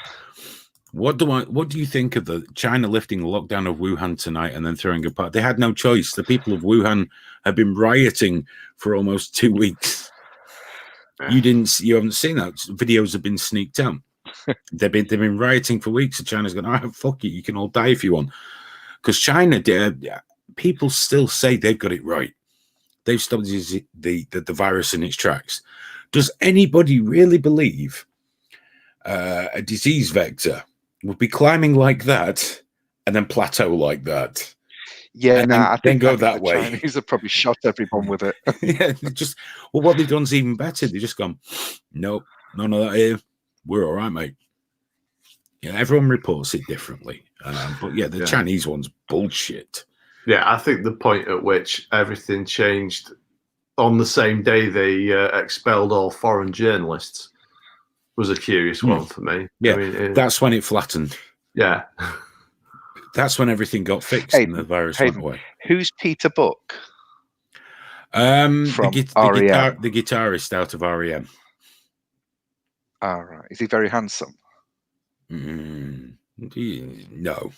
think of the China lifting the lockdown of Wuhan tonight and then throwing a party? They had no choice. The people of Wuhan have been rioting for almost 2 weeks. You haven't seen that. Videos have been sneaked out. They've been rioting for weeks. And China's going, fuck it, you can all die if you want. Because China, people still say they've got it right. They've stopped the virus in its tracks. Does anybody really believe a disease vector would be climbing like that and then plateau like that? Yeah, and I think go that way. Chinese have probably shot everyone with it. Yeah, what they've done is even better. They've just gone, nope, none of that here. We're all right, mate. Yeah, everyone reports it differently, but the Chinese one's bullshit. Yeah, I think the point at which everything changed on the same day they expelled all foreign journalists was a curious one for me. Yeah, I mean, that's when it flattened. Yeah. That's when everything got fixed and the virus went away. Who's Peter Buck? The guitarist out of REM. All right. Is he very handsome? No.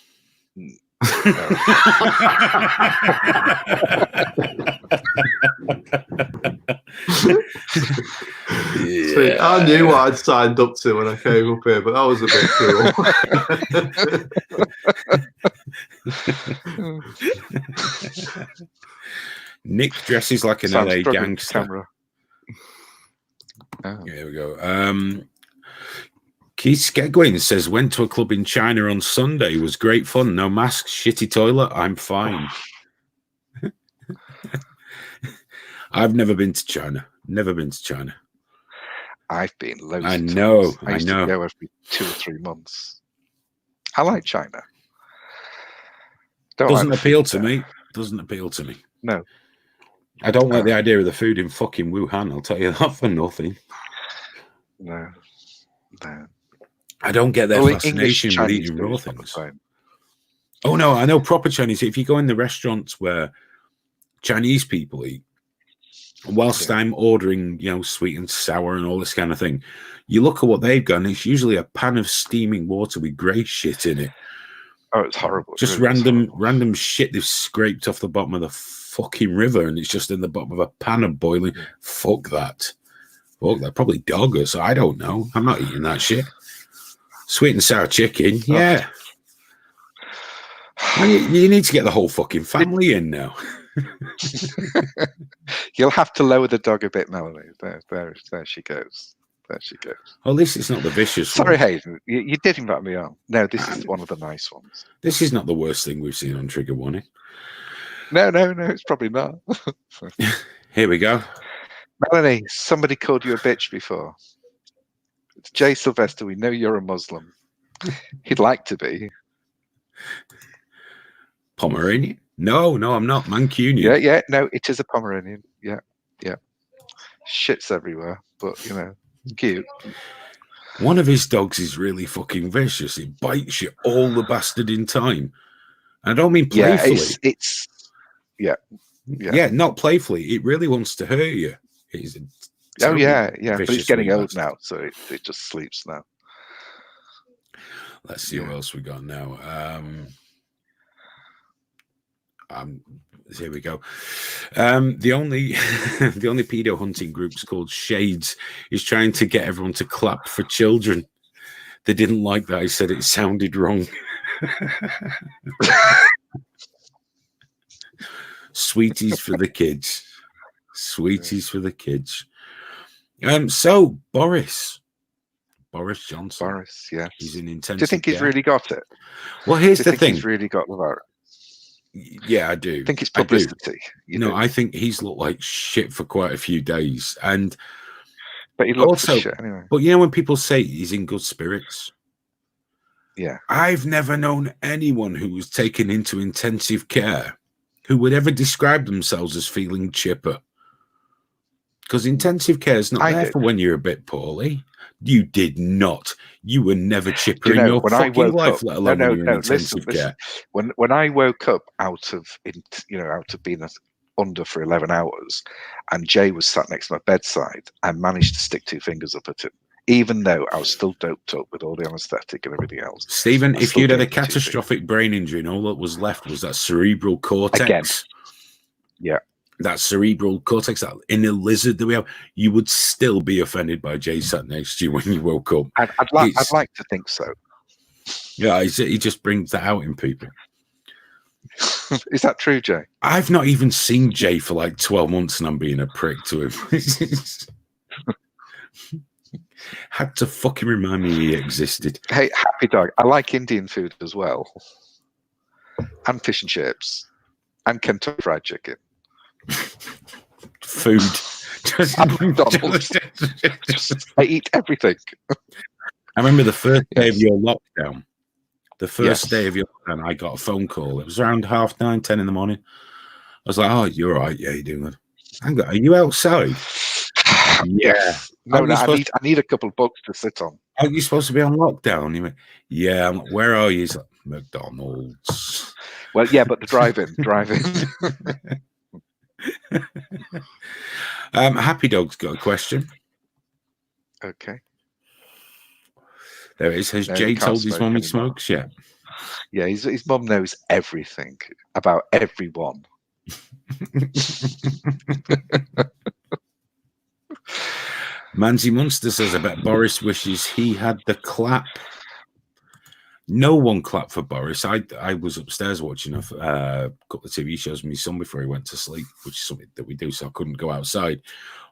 See, I knew what I'd signed up to when I came up here, but that was a bit cruel. Nick dresses like an LA gangster. Camera. Oh. Here we go. Keith Skegwin says, went to a club in China on Sunday. Was great fun. No masks, shitty toilet. I'm fine. I've never been to China. Never been to China. I've been loads. I know. I used to go every 2 or 3 months. I like China. Don't Doesn't like the appeal food to there. me. Doesn't appeal to me. No. I don't like the idea of the food in fucking Wuhan. I'll tell you that for nothing. No. I don't get their Well, fascination with Chinese eating food raw is not the things. same. Oh no, I know proper Chinese. If you go in the restaurants where Chinese people eat, whilst I'm ordering, sweet and sour and all this kind of thing, you look at what they've got, and it's usually a pan of steaming water with grey shit in it. Oh, it's horrible. It Just really is horrible. random shit they've scraped off the bottom of the fucking river, and it's just in the bottom of a pan of boiling. Fuck that. Probably dog or so. I don't know. I'm not eating that shit. Sweet and sour chicken, yeah. You need to get the whole fucking family in now. You'll have to lower the dog a bit, Melanie. There she goes. There she goes. At least it's not the vicious Sorry, one. Hayden. You did invite me on. No, this is one of the nice ones. This is not the worst thing we've seen on Trigger Warning. No, it's probably not. Here we go. Melanie, somebody called you a bitch before. It's Jay Sylvester. We know you're a Muslim. He'd like to be. Pomeranian? No, I'm not. Mancunian. Yeah. No, it is a Pomeranian. Yeah. Shit's everywhere, but cute. One of his dogs is really fucking vicious. It bites you all the bastard in time. And I don't mean playfully. Yeah, not playfully. It really wants to hurt you. It's Oh yeah. But vicious it's getting wee old bastard. now, so it just sleeps now. Let's see what else we got now. Here we go. The only pedo hunting group's called Shades is trying to get everyone to clap for children. They didn't like that. I said it sounded wrong. Sweeties for the kids. Sweeties for the kids. So Boris Johnson. Boris, yeah. He's in intensive Do you think he's care. really got it? Well, here's Do you the think thing. he's really got the virus? Yeah, I do. I think it's I do. publicity. I think he's looked like shit for quite a few days. But he looks also, like shit anyway. But when people say he's in good spirits, Yeah. I've never known anyone who was taken into intensive care who would ever describe themselves as feeling chipper. Because intensive care is not I there did. for when you're a bit poorly. You did not. You were never chipper Do you in know, your when I fucking woke life, up, let alone no, when you're in intensive listen. care. When I woke up out of being under for 11 hours, and Jay was sat next to my bedside, I managed to stick two fingers up at him, even though I was still doped up with all the anaesthetic and everything else. Stephen, I if still you'd had a gave him 2 catastrophic brain injury and all that was left was that cerebral cortex, Again. Yeah. that cerebral cortex, that inner lizard that we have, you would still be offended by Jay sat next to you when you woke up. I'd like to think so. Yeah, he just brings that out in people. Is that true, Jay? I've not even seen Jay for like 12 months and I'm being a prick to him. Had to fucking remind me he existed. Hey, happy dog. I like Indian food as well, and fish and chips, and Kentucky Fried Chicken. Food. And McDonald's. I eat everything. I remember the first day of your lockdown. The first Yes. day of your lockdown, I got a phone call. It was around 9:30, 10 in the morning. I was like, "Oh, you're all right. Yeah, you're doing good." Hang on, are you outside? Yeah. No, Aren't you I supposed- need a couple of books to sit on. Aren't you supposed to be on lockdown? He went, "Yeah." I'm like, "Where are you?" He's like, "McDonald's." Well, yeah, but the drive-in. Happy Dog's got a question. Okay. There it is. Has No, Jay he can't told his smoke mum he anymore. smokes yet? Yeah, his mum knows everything about everyone. Manzi Munster says, I bet Boris wishes he had the clap. No one clapped for Boris. I was upstairs watching a couple of TV shows with my son before he went to sleep, which is something that we do, so I couldn't go outside.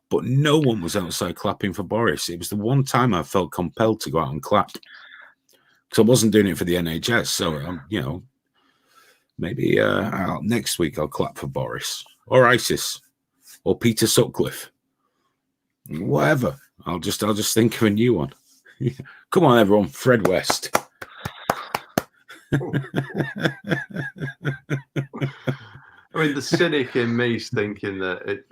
But no one was outside clapping for Boris. It was the one time I felt compelled to go out and clap. Because I wasn't doing it for the NHS. So, maybe next week I'll clap for Boris or ISIS or Peter Sutcliffe. Whatever. I'll just think of a new one. Come on, everyone. Fred West. I mean, the cynic in me is thinking that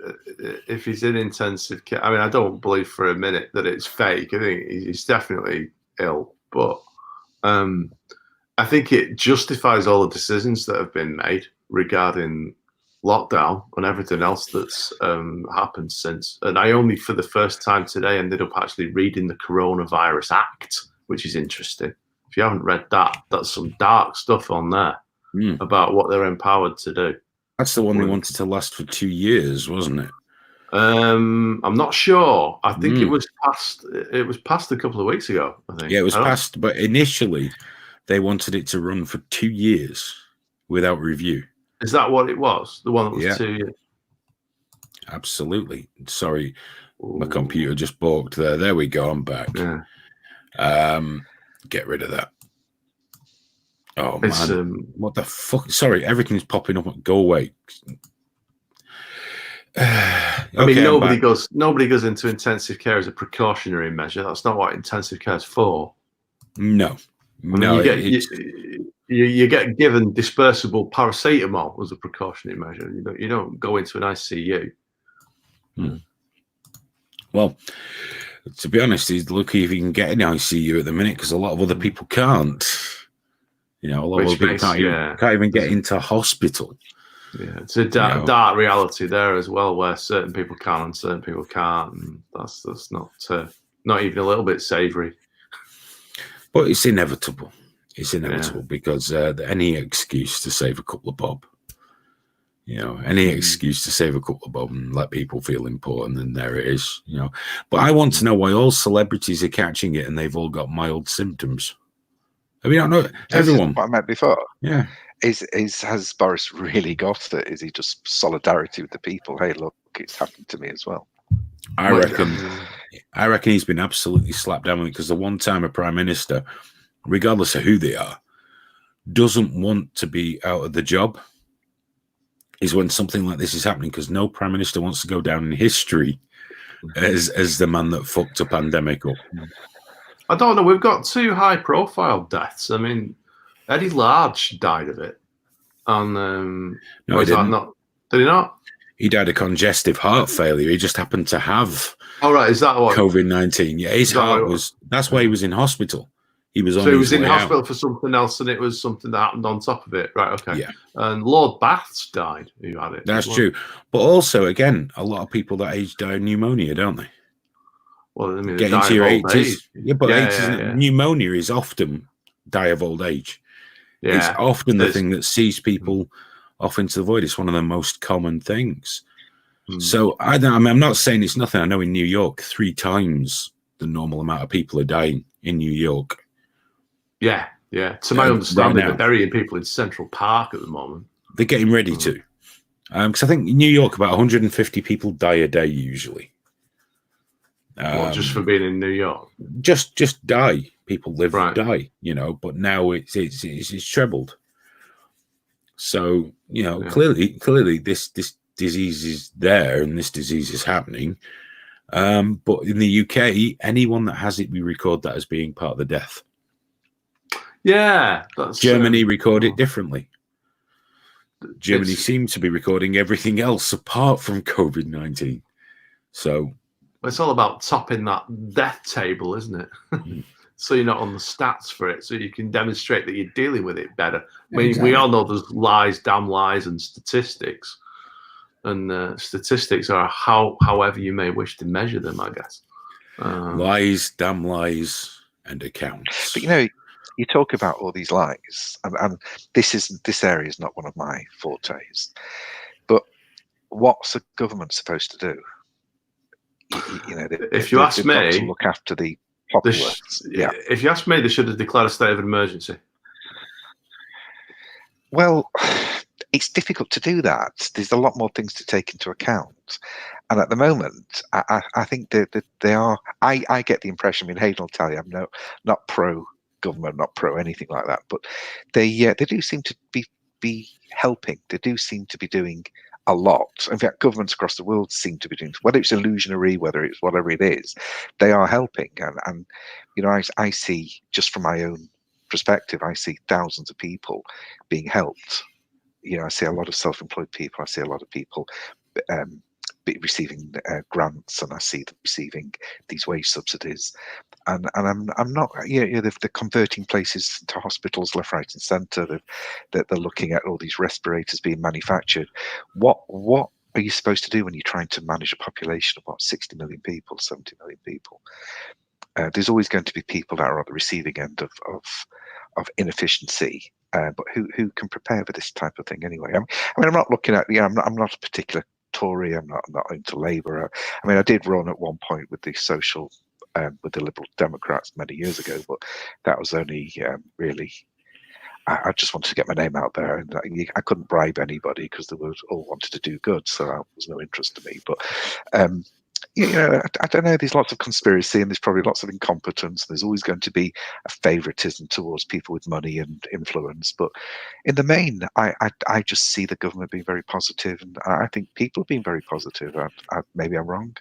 if he's in intensive care, I mean, I don't believe for a minute that it's fake. I think he's definitely ill, but I think it justifies all the decisions that have been made regarding lockdown and everything else that's happened since. And I only, for the first time today, ended up actually reading the Coronavirus Act, which is interesting. If you haven't read that, that's some dark stuff on there about what they're empowered to do. That's the one they wanted to last for 2 years, wasn't it? I'm not sure. I think it was passed. It was passed a couple of weeks ago, I think. Yeah, it was passed, but initially they wanted it to run for 2 years without review. Is that what it was? The one that was 2 years? Absolutely. Sorry, my computer just balked there. There we go. I'm back. Yeah. Get rid of that. Oh, It's, man. What the fuck? Sorry, everything's popping up. Go away. I mean, nobody goes into intensive care as a precautionary measure. That's not what intensive care is for. No. I mean, you get given dispersible paracetamol as a precautionary measure. You don't go into an ICU. Well, to be honest, he's lucky if he can get an ICU at the minute because a lot of other people can't. You know, a lot of other people can't even get into hospital. Yeah, it's a dark reality there as well, where certain people can and certain people can't. And that's not even a little bit savoury. But it's inevitable. It's inevitable because any excuse to save a couple of bob, any excuse to save a couple of bob and let people feel important, and there it is, But I want to know why all celebrities are catching it and they've all got mild symptoms. I mean, I know everyone. What I meant before. Yeah. Has Boris really got it? Is he just solidarity with the people? Hey, look, it's happened to me as well. I reckon he's been absolutely slapped down with it because the one time a prime minister, regardless of who they are, doesn't want to be out of the job is when something like this is happening, because no prime minister wants to go down in history as the man that fucked a pandemic up. I don't know. We've got 2 high-profile deaths. I mean, Eddie Large died of it. And no, he didn't. Did he not? He died of congestive heart failure. He just happened to have is that what COVID-19. Yeah, his heart was. That's why he was in hospital. He was on. So he was his in way hospital out for something else, and it was something that happened on top of it. Right? Okay. Yeah. And Lord Baths died. Who had it? That's true. But also, again, a lot of people that age die of pneumonia, don't they? Well, I mean, get into your 80s. Yeah, but 80s, pneumonia is often die of old age. Yeah. It's often the thing that sees people off into the void. It's one of the most common things. So I'm not saying it's nothing. I know in New York, 3 times the normal amount of people are dying in New York. Yeah. To my understanding, they're burying people in Central Park at the moment. They're getting ready to. Because I think in New York, about 150 people die a day usually. Just for being in New York? Just die. People live and die, but now it's trebled. So, clearly this disease is there and this disease is happening. But in the UK, anyone that has it, we record that as being part of the death. Yeah. That's Germany record it differently. Germany seems to be recording everything else apart from COVID-19. So it's all about topping that death table, isn't it? So you're not on the stats for it, so you can demonstrate that you're dealing with it better. I mean, we all know there's lies, damn lies, and statistics. And statistics are however you may wish to measure them, I guess. Lies, damn lies, and accounts. But you talk about all these lies, and this area is not one of my fortes. But what's the government supposed to do? If you ask me, to look after the populace. If you ask me, they should have declared a state of emergency. Well, it's difficult to do that. There's a lot more things to take into account, and at the moment, I think that they are. I get the impression. I mean, Hayden will tell you, I'm not pro government, not pro anything like that, but they do seem to be helping. They do seem to be doing a lot. In fact, governments across the world seem to be doing, whether it's illusionary, whether it's whatever it is, they are helping. And I see just from my own perspective, I see thousands of people being helped. You know, I see a lot of self-employed people. I see a lot of people receiving grants, and I see them receiving these wage subsidies. And I'm not, you know, they're converting places to hospitals left, right, and centre. They're looking at all these respirators being manufactured. What are you supposed to do when you're trying to manage a population of what, 60 million people, 70 million people? There's always going to be people that are on the receiving end of inefficiency. But who can prepare for this type of thing anyway? I mean, I'm not looking at, I'm not a particular Tory. I'm not into Labour. I mean, I did run at one point with the social. With the Liberal Democrats many years ago, but that was only really. I just wanted to get my name out there, and I couldn't bribe anybody because they all wanted to do good, so that was no interest to me. But you know, I don't know. There's lots of conspiracy, and there's probably lots of incompetence. There's always going to be a favouritism towards people with money and influence. But in the main, I just see the government being very positive, and I think people are being very positive. Maybe I'm wrong.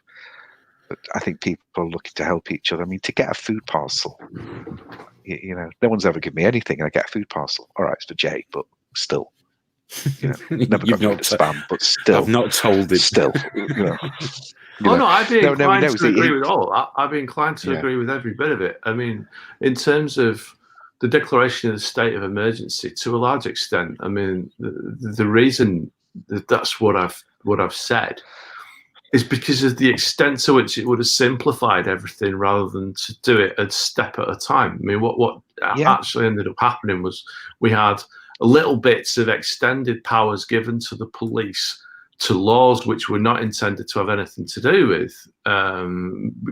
But I think people are looking to help each other. I mean, to get a food parcel, you know, no one's ever given me anything, and I get a food parcel. All right, it's for Jay, but still, you know, never got rid of spam, but still, I've not told it. Still, you know. No, I'd be inclined to agree it, with all. I'd be inclined to agree with every bit of it. I mean, in terms of the declaration of the state of emergency, to a large extent, I mean, the reason that's what I've said is because of the extent to which it would have simplified everything rather than to do it a step at a time. I mean, what actually ended up happening was we had little bits of extended powers given to the police to laws which were not intended to have anything to do with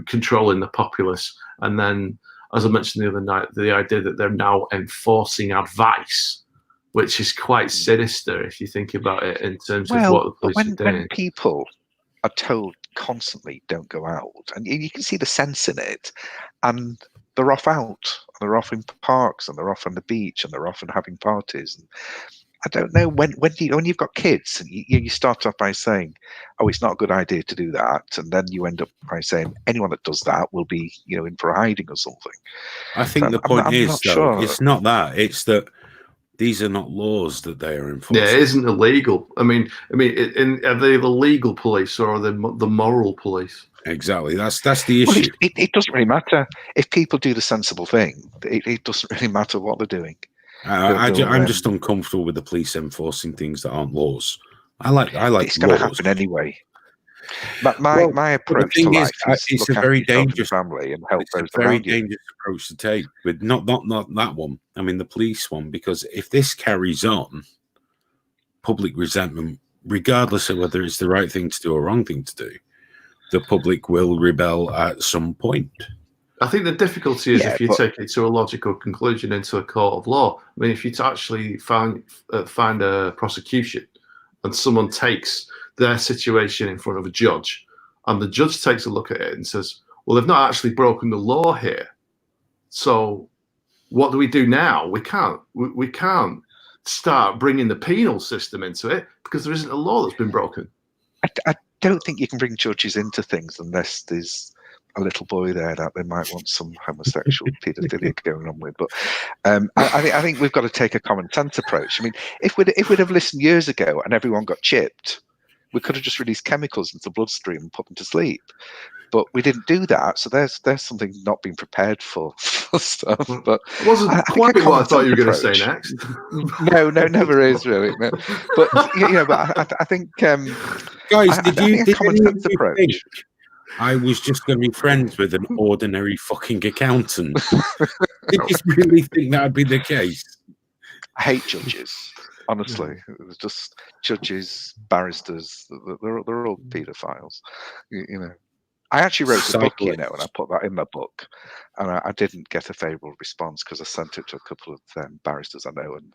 controlling the populace. And then, as I mentioned the other night, the idea that they're now enforcing advice, which is quite sinister if you think about it in terms of what the police are doing. When people are told constantly don't go out, and you can see the sense in it, and they're off out, they're off in parks, and they're off on the beach, and they're off and having parties. And I don't know, when you've got kids, and you start off by saying, oh, it's not a good idea to do that, and then you end up by saying anyone that does that will be, you know, in for hiding or something. I think the point is, though, it's not that, it's that these are not laws that they are enforcing. Yeah, it isn't illegal. I mean, are they the legal police or are they the moral police? Exactly. That's the issue. Well, it doesn't really matter if people do the sensible thing. It doesn't really matter what they're doing. I'm just uncomfortable with the police enforcing things that aren't laws. I like. It's going to happen anyway. But my approach to life is it's a very dangerous family and help those It's a very around you. dangerous approach to take, but not that one. I mean, the police one, because if this carries on, public resentment, regardless of whether it's the right thing to do or wrong thing to do, the public will rebel at some point. I think the difficulty is if you take it to a logical conclusion into a court of law. I mean, if you actually find a prosecution and someone takes their situation in front of a judge, and the judge takes a look at it and says, well, they've not actually broken the law here. So what do we do now? We can't start bringing the penal system into it because there isn't a law that's been broken. I don't think you can bring judges into things unless there's a little boy there that they might want some homosexual paedophilia going on with. But I think we've got to take a common sense approach. I mean, if we'd have listened years ago and everyone got chipped, we could have just released chemicals into the bloodstream and put them to sleep. But we didn't do that, so there's something not being prepared for stuff. But it wasn't quite what I thought you were going to say next. No, never is really. No. But but I think guys, did you common sense approach? I was just going to be friends with an ordinary fucking accountant. Did you really think that would be the case? I hate judges. Honestly, it was just judges, barristers. They're all paedophiles. You know, I actually wrote a book, you know, and I put that in my book, and I didn't get a favourable response because I sent it to a couple of barristers I know, and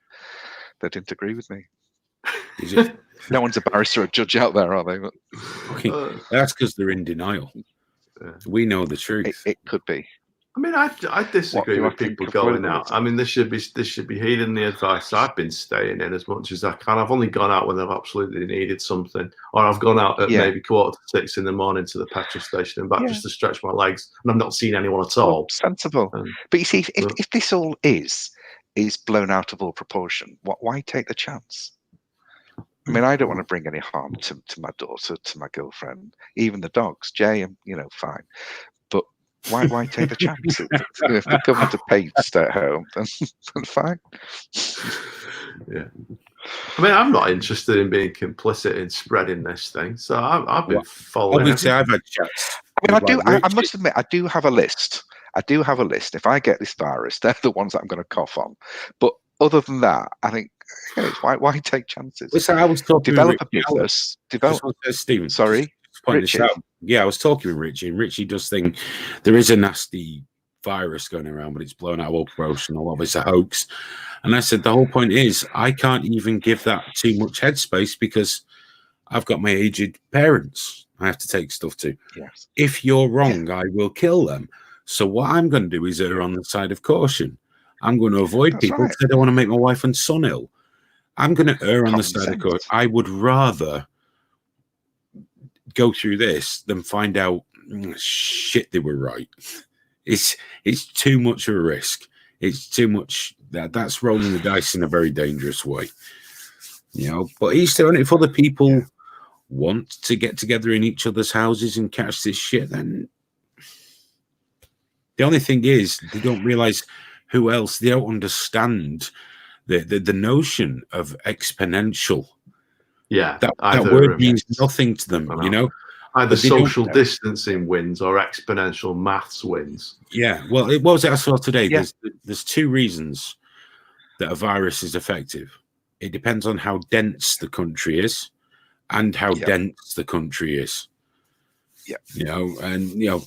they didn't agree with me. Is it? No one's a barrister or a judge out there, are they? But, okay. That's because they're in denial. We know the truth. It could be. I mean, I disagree with people going out. I mean, this should be heeding the advice I've been staying in as much as I can. I've only gone out when I've absolutely needed something, or I've gone out at maybe 5:45 in the morning to the petrol station and back just to stretch my legs, and I've not seen anyone at all. Sensible. But you see, if this all is is blown out of all proportion. Why take the chance? I mean, I don't want to bring any harm to my daughter, to my girlfriend, even the dogs. Jay, fine. But why take the chance? If the government are paid to stay at home, then fine. Yeah. I mean, I'm not interested in being complicit in spreading this thing, so I've been following. Obviously, I've had chats. I mean, I must admit, I do have a list. If I get this virus, they're the ones that I'm going to cough on. But other than that, I think why take chances? Listen, I was talking develop with a business. Develop. Stephen. Sorry, Richie. Yeah, I was talking with Richie, and Richie does think there is a nasty virus going around, but it's blown out of all proportion. A lot of it's a hoax. And I said the whole point is I can't even give that too much headspace because I've got my aged parents I have to take stuff to. Yes. If you're wrong, I will kill them. So what I'm going to do is err on the side of caution. I'm going to avoid people because I don't want to make my wife and son ill. I'm going to err on the side of caution. I would rather go through this than find out shit they were right. It's too much of a risk. It's too much. That's rolling the dice in a very dangerous way. But he's doing it if other people want to get together in each other's houses and catch this shit, then the only thing is they don't realize who else. They don't understand the notion of exponential. Yeah, that word means nothing to them. Either social distancing wins or exponential maths wins. Yeah, well, it was I saw today. Yeah. There's two reasons that a virus is effective. It depends on how dense the country is and how dense the country is. Yeah.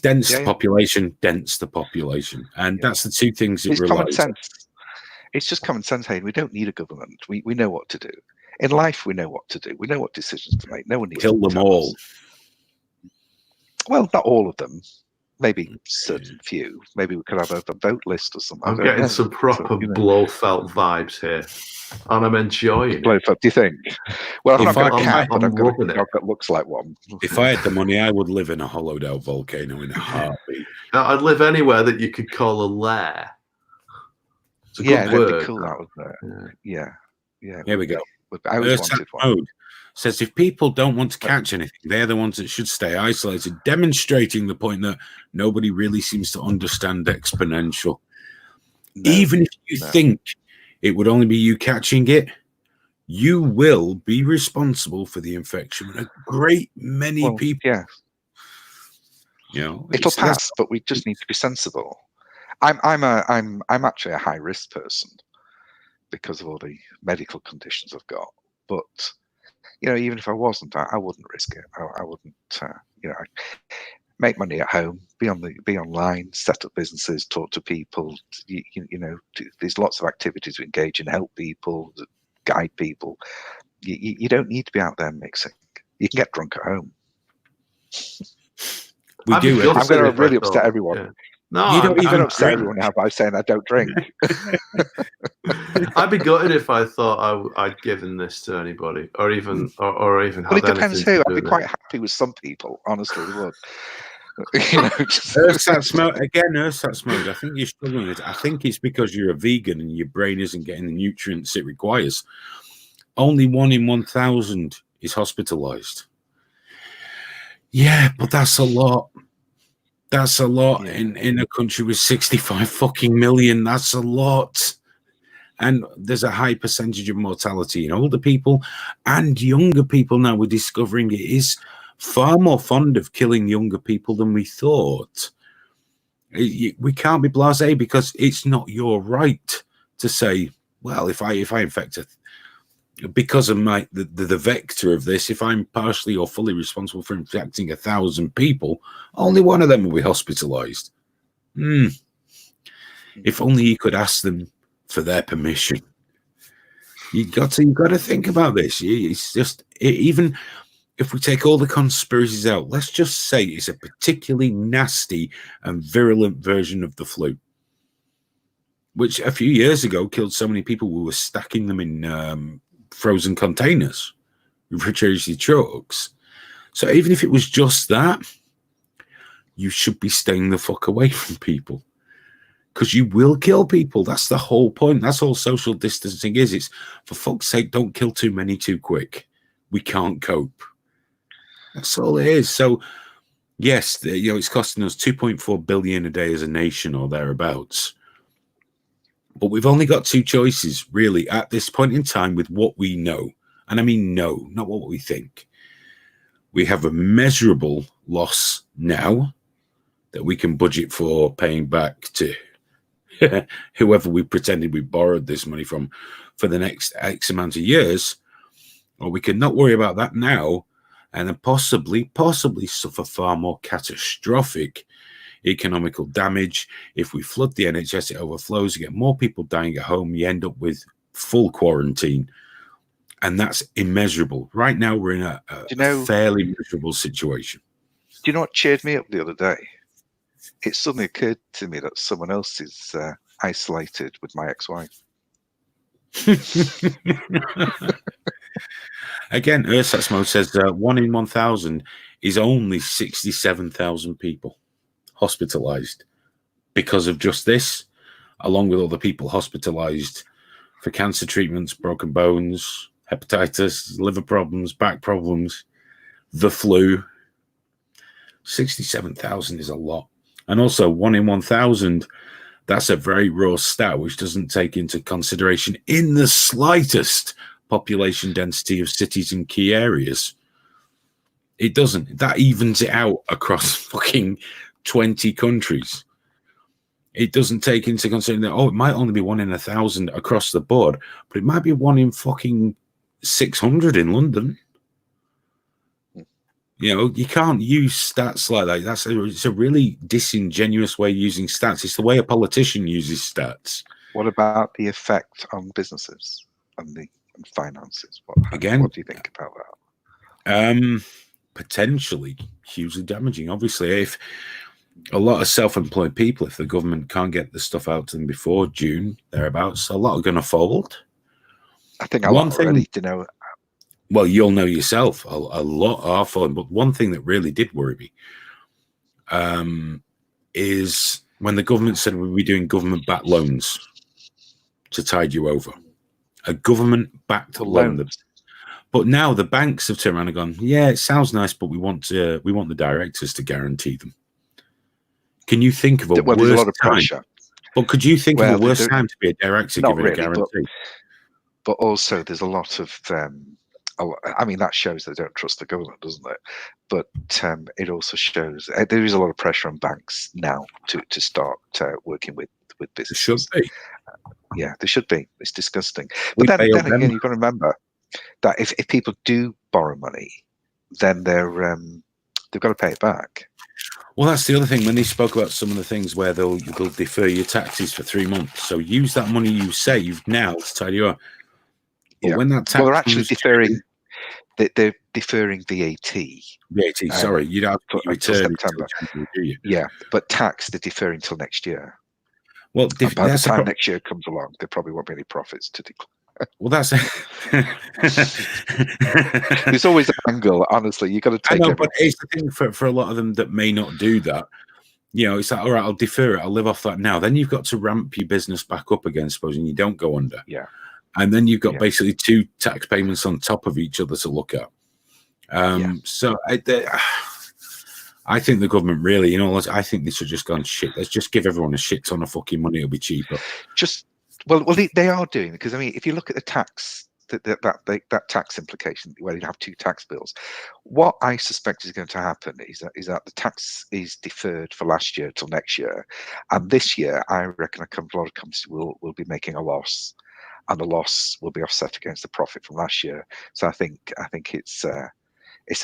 Dense population, dense the population. And that's the two things it relies on. Common sense. It's just common sense, Hayden. We don't need a government. We know what to do. In life, we know what to do. We know what decisions to make. No one needs to kill them all. Well, not all of them. Maybe certain few. Maybe we could have a vote list or something. I'm getting some proper Blofeld vibes here, and I'm enjoying it. Blofeld, do you think? Well, I'm not got a cat, but I've got a dog that looks like one. If I had the money, I would live in a hollowed out volcano in a heartbeat. I'd live anywhere that you could call a lair. It's a good word. That'd be cool. That was Yeah. Here we go. I always wanted one. Mode says if people don't want to catch anything, they're the ones that should stay isolated, demonstrating the point that nobody really seems to understand exponential. Even if you think it would only be you catching it, you will be responsible for the infection of a great many people. Yeah. It'll pass, but we just need to be sensible. I'm actually a high risk person because of all the medical conditions I've got. But even if I wasn't, I wouldn't risk it. I wouldn't. Make money at home, be online, set up businesses, talk to people. There's lots of activities to engage in, help people, guide people. You don't need to be out there mixing. You can get drunk at home. I'm going to really upset everyone. Yeah. No, you don't even upset everyone now by saying I don't drink. I'd be gutted if I thought I'd given this to anybody, or even Well, it depends who. I'd be quite happy with some people. Honestly, would. Ersatz mode. I think you're struggling with it. I think it's because you're a vegan and your brain isn't getting the nutrients it requires. Only 1 in 1,000 is hospitalized. Yeah, but that's a lot. That's a lot in a country with 65 fucking million. That's a lot. And there's a high percentage of mortality in older people and younger people now. We're discovering it is far more fond of killing younger people than we thought. We can't be blasé because it's not your right to say, well, if I infect because of the vector of this, if I'm partially or fully responsible for infecting 1,000 people, only one of them will be hospitalized. If only you could ask them for their permission. You got to think about this. It's just even if we take all the conspiracies out, let's just say it's a particularly nasty and virulent version of the flu, which a few years ago killed so many people we were stacking them in frozen containers, refrigerated trucks. So even if it was just that, you should be staying the fuck away from people. because you will kill people. That's the whole point. That's all social distancing is. It's, for fuck's sake, don't kill too many too quick. We can't cope. That's all it is. So, yes, it's costing us 2.4 billion a day as a nation or thereabouts. But we've only got two choices, really, at this point in time with what we know. And I mean know, not what we think. We have a measurable loss now that we can budget for paying back to whoever we pretended we borrowed this money from for the next X amount of years. Or we can not worry about that now and then possibly suffer far more catastrophic economical damage. If we flood the NHS, it overflows, you get more people dying at home, you end up with full quarantine. And that's immeasurable. Right now, we're in a fairly miserable situation. Do you know what cheered me up the other day? It suddenly occurred to me that someone else is isolated with my ex-wife. Again, Earthsats says 1 in 1,000 is only 67,000 people hospitalized because of just this, along with other people hospitalized for cancer treatments, broken bones, hepatitis, liver problems, back problems, the flu. 67,000 is a lot. And also 1 in 1,000, that's a very raw stat, which doesn't take into consideration in the slightest population density of cities and key areas. It doesn't. That evens it out across fucking 20 countries. It doesn't take into consideration that, it might only be 1 in 1,000 across the board, but it might be 1 in fucking 600 in London. You can't use stats like that. It's a really disingenuous way of using stats. It's the way a politician uses stats. What about the effect on businesses and the finances? What do you think about that? Potentially hugely damaging. Obviously, if a lot of self-employed people, if the government can't get the stuff out to them before June, thereabouts, a lot are going to fold. I think a lot already, Well, you'll know yourself, a lot are falling. But one thing that really did worry me is when the government said we'll be doing government-backed loans to tide you over. A government-backed loan. But now the banks have turned around and gone, yeah, it sounds nice, but we want the directors to guarantee them. Can you think of a worse there's a lot of time? pressure. But could you think of a worse time to be a director given a guarantee? But also there's a lot of... I mean, that shows they don't trust the government, doesn't it? But it also shows there is a lot of pressure on banks now to start working with businesses. There should be. Yeah, there should be. It's disgusting. But then again, you've got to remember that if people do borrow money, then they've got to pay it back. Well, that's the other thing. When they spoke about some of the things where they'll defer your taxes for 3 months, so use that money you saved now to tidy you up. But when that tax they're actually deferring. They're deferring VAT. VAT, sorry, you'd have to return September. Do you? Yeah, but tax they're deferring till next year. Well, by the time next year comes along, there probably won't be any profits to declare. Well, that's there's always an angle. Honestly, you got to take. I know, but it's the thing for a lot of them that may not do that. It's like, all right, I'll defer it. I'll live off that now. Then you've got to ramp your business back up again, supposing you don't go under. Yeah. And then you've got basically 2 tax payments on top of each other to look at. So I think the government really, I think they should just gone shit. Let's just give everyone a shit ton of fucking money. It'll be cheaper. Well, they are doing, because I mean, if you look at the tax, that tax implication where you have 2 tax bills, what I suspect is going to happen is that the tax is deferred for last year till next year, and this year I reckon a lot of companies will be making a loss. And the loss will be offset against the profit from last year. So I think it's a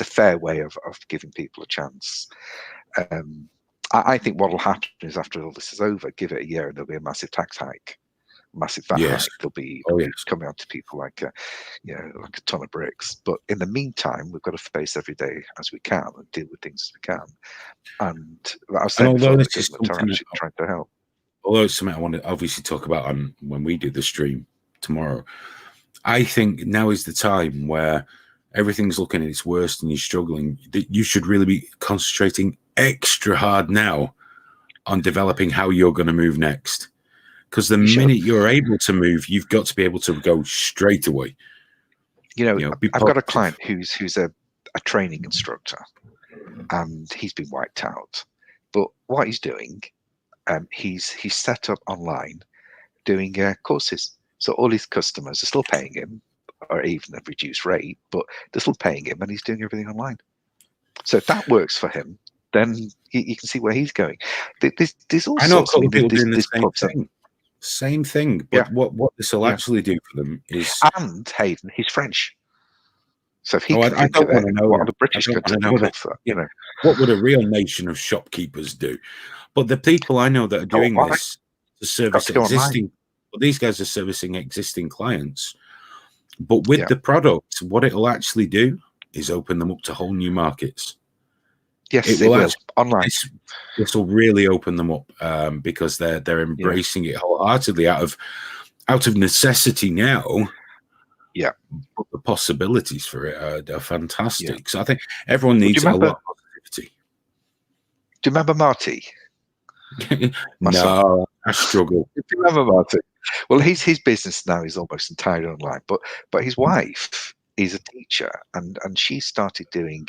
fair way of giving people a chance. I think what will happen is after all this is over, give it a year, and there'll be a massive tax hike, massive VAT hike. There'll be coming out to people like a ton of bricks. But in the meantime, we've got to face every day as we can and deal with things as we can. And I was saying before, the government are actually trying to help. Although it's something I want to obviously talk about when we do the stream tomorrow, I think now is the time where everything's looking at its worst and you're struggling, that you should really be concentrating extra hard now on developing how you're going to move next. Because the minute you're able to move, you've got to be able to go straight away. I've got a client who's a training instructor, and he's been wiped out. But what he's doing, he's set up online doing courses. So all his customers are still paying him, or even a reduced rate, but they're still paying him, and he's doing everything online. So if that works for him, then you can see where he's going. There's all I know a sorts couple of people there's- doing the there's same clubs that- thing. Same thing. But what this will actually do for them is... And Hayden, he's French. So if he Oh, can I think don't of want it, to know what that. are the British I going don't to wanna know think of? You know, What would a real nation of shopkeepers do? But the people I know that are doing why? this to service Got to go existing... Well, these guys are servicing existing clients. But with Yeah. the product, what it'll actually do is open them up to whole new markets. yes, It it will will. actually- Online. This will really open them up because they're embracing it wholeheartedly out of necessity now. Yeah. But the possibilities for it are fantastic. So I think everyone needs a remember- lot of positivity. Do you remember Marty? My son. No, I struggle. Do you remember Marty? Well, his business now is almost entirely online, but his wife is a teacher, and she started doing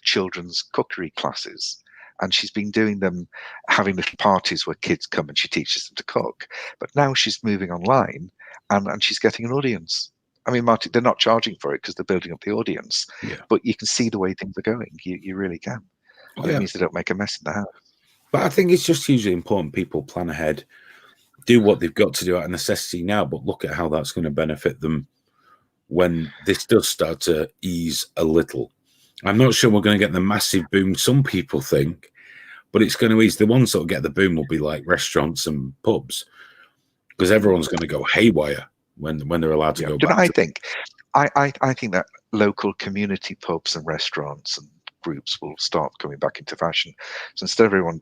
children's cookery classes, and she's been doing them, having little parties where kids come and she teaches them to cook. But now she's moving online, and she's getting an audience. I mean, Marty, they're not charging for it because they're building up the audience, but you can see the way things are going. You really can. Oh, It means they don't make a mess in the house. But I think it's just hugely important people plan ahead, do what they've got to do out of necessity now, but look at how that's going to benefit them when this does start to ease a little. I'm not sure we're going to get the massive boom some people think, but it's going to ease. The ones that will get the boom will be like restaurants and pubs, because everyone's going to go haywire when they're allowed to go back. I think that local community pubs and restaurants and groups will start coming back into fashion. So instead of everyone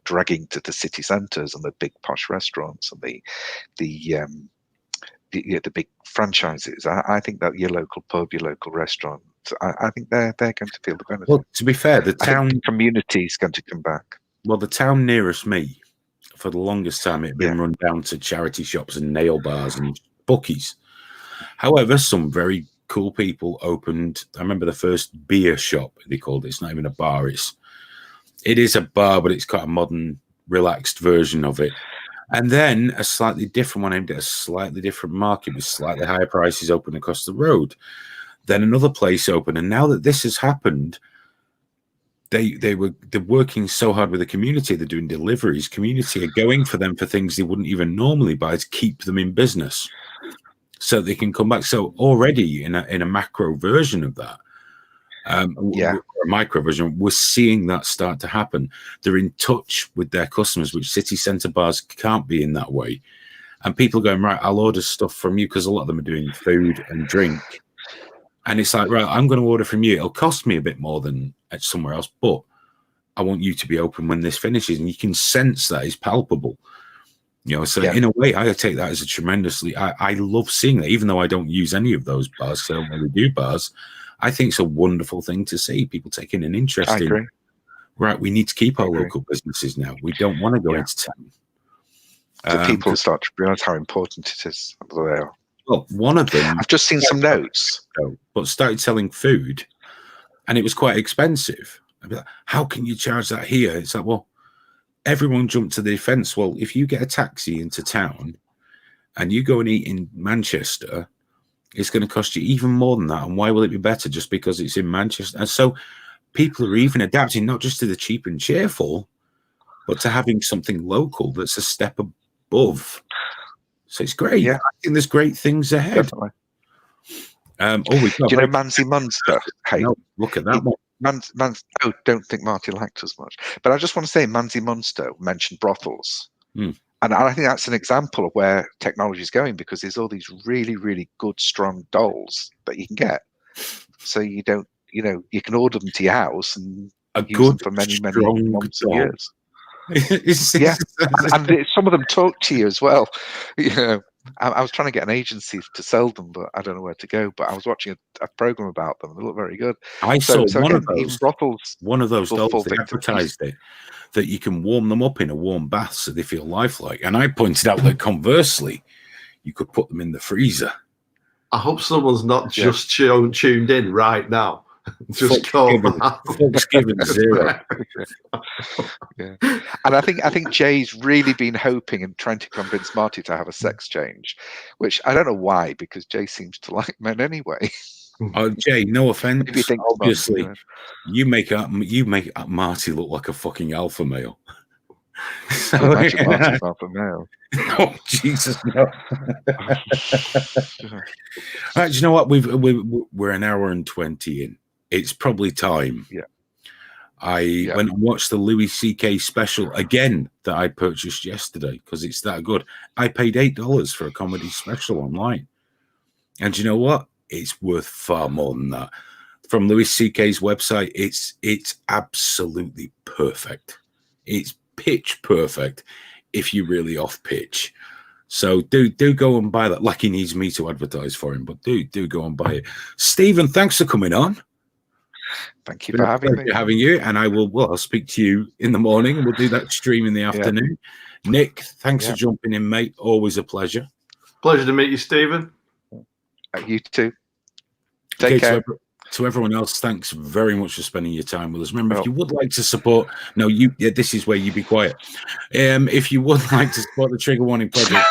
dragging to the city centres and the big posh restaurants and the big franchises, I think that your local pub, your local restaurant, I think they're going to feel the benefit. Well, to be fair, the town community is going to come back. Well, the town nearest me, for the longest time, it had been run down to charity shops and nail bars and bookies. However, some very cool people opened. I remember the first beer shop, they called it. It's not even a bar. It is a bar, but it's quite a modern, relaxed version of it. And then a slightly different one aimed at a slightly different market with slightly higher prices open across the road. Then another place opened. And now that this has happened, they're working so hard with the community. They're doing deliveries. Community are going for them for things they wouldn't even normally buy to keep them in business, so they can come back. So already in a macro version of that, a micro version, we're seeing that start to happen. They're in touch with their customers, which city centre bars can't be in that way. And people going, right, I'll order stuff from you, because a lot of them are doing food and drink. And it's like, right, I'm going to order from you. It'll cost me a bit more than at somewhere else, but I want you to be open when this finishes. And you can sense that is palpable. So in a way, I take that as a tremendously, I love seeing that, even though I don't use any of those bars, so I don't really do bars. I think it's a wonderful thing to see people taking an interest in, right, we need to keep our local businesses now. We don't want to go into town. So people start to realise how important it is. They are. Well, one of them... I've just seen some notes. But started selling food, and it was quite expensive. I'd be like, how can you charge that here? It's like, well, everyone jumped to the defense. Well, if you get a taxi into town and you go and eat in Manchester, it's going to cost you even more than that. And why will it be better just because it's in Manchester? And so people are even adapting, not just to the cheap and cheerful, but to having something local that's a step above. So it's great. Yeah. I think there's great things ahead. Definitely. Do you know Manzi Munster? Hey, no, look at that one. Don't think Marty liked us much. But I just want to say Manzi Munster mentioned brothels. And I think that's an example of where technology is going, because there's all these really, really good, strong dolls that you can get. So you don't, you can order them to your house and use them for many, many months and years. And some of them talk to you as well. I was trying to get an agency to sell them, but I don't know where to go. But I was watching a program about them. They look very good. I saw one again, of even those. brothels One of those will dolls, fall they victim to advertised it, that you can warm them up in a warm bath so they feel lifelike. And I pointed out that conversely, you could put them in the freezer. I hope someone's not just tuned in right now. Just go Folks given 0. Yeah. And I think Jay's really been hoping and trying to convince Marty to have a sex change, which I don't know why, because Jay seems to like men anyway. Oh, Jay, no offense. Maybe he thinks Obviously, Marty, you make Marty look like a fucking alpha male. Can you imagine Marty's alpha male? Oh Jesus, no! Right, do you know what? We're an hour and 20 in. It's probably time. Yeah. I went and watched the Louis C.K. special again that I purchased yesterday because it's that good. I paid $8 for a comedy special online, and do you know what? It's worth far more than that. From Louis C.K.'s website, it's absolutely perfect. It's pitch perfect if you're really off pitch. So do go and buy that. Like he needs me to advertise for him, but do go and buy it. Stephen, thanks for coming on. Thank you for having me. Having you, and I'll speak to you in the morning, and we'll do that stream in the afternoon. Nick, thanks for jumping in, mate. Always a pleasure. Pleasure to meet you, Stephen. You too. Take care. To everyone else, thanks very much for spending your time with us. Remember, if you would like to support, this is where you be quiet. If you would like to support the Trigger Warning Project,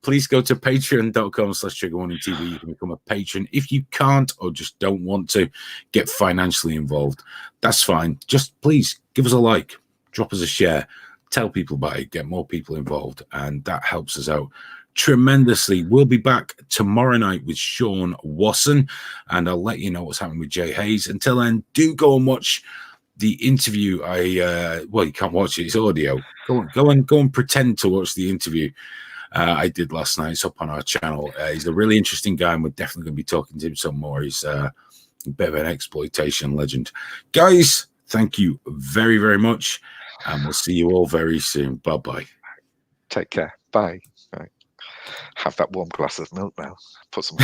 please go to patreon.com/triggerwarningtv. You can become a patron. If you can't or just don't want to get financially involved, that's fine. Just please give us a like, drop us a share, tell people about it, get more people involved, and that helps us out tremendously. We'll be back tomorrow night with Sean Wasson, and I'll let you know what's happening with Jay Hayes. Until then, do go and watch the interview. You can't watch it; it's audio. Go and pretend to watch the interview I did last night. It's up on our channel. He's a really interesting guy, and we're definitely going to be talking to him some more. He's a bit of an exploitation legend, guys. Thank you very, very much, and we'll see you all very soon. Bye. Take care. Bye. Have that warm glass of milk now. Put some.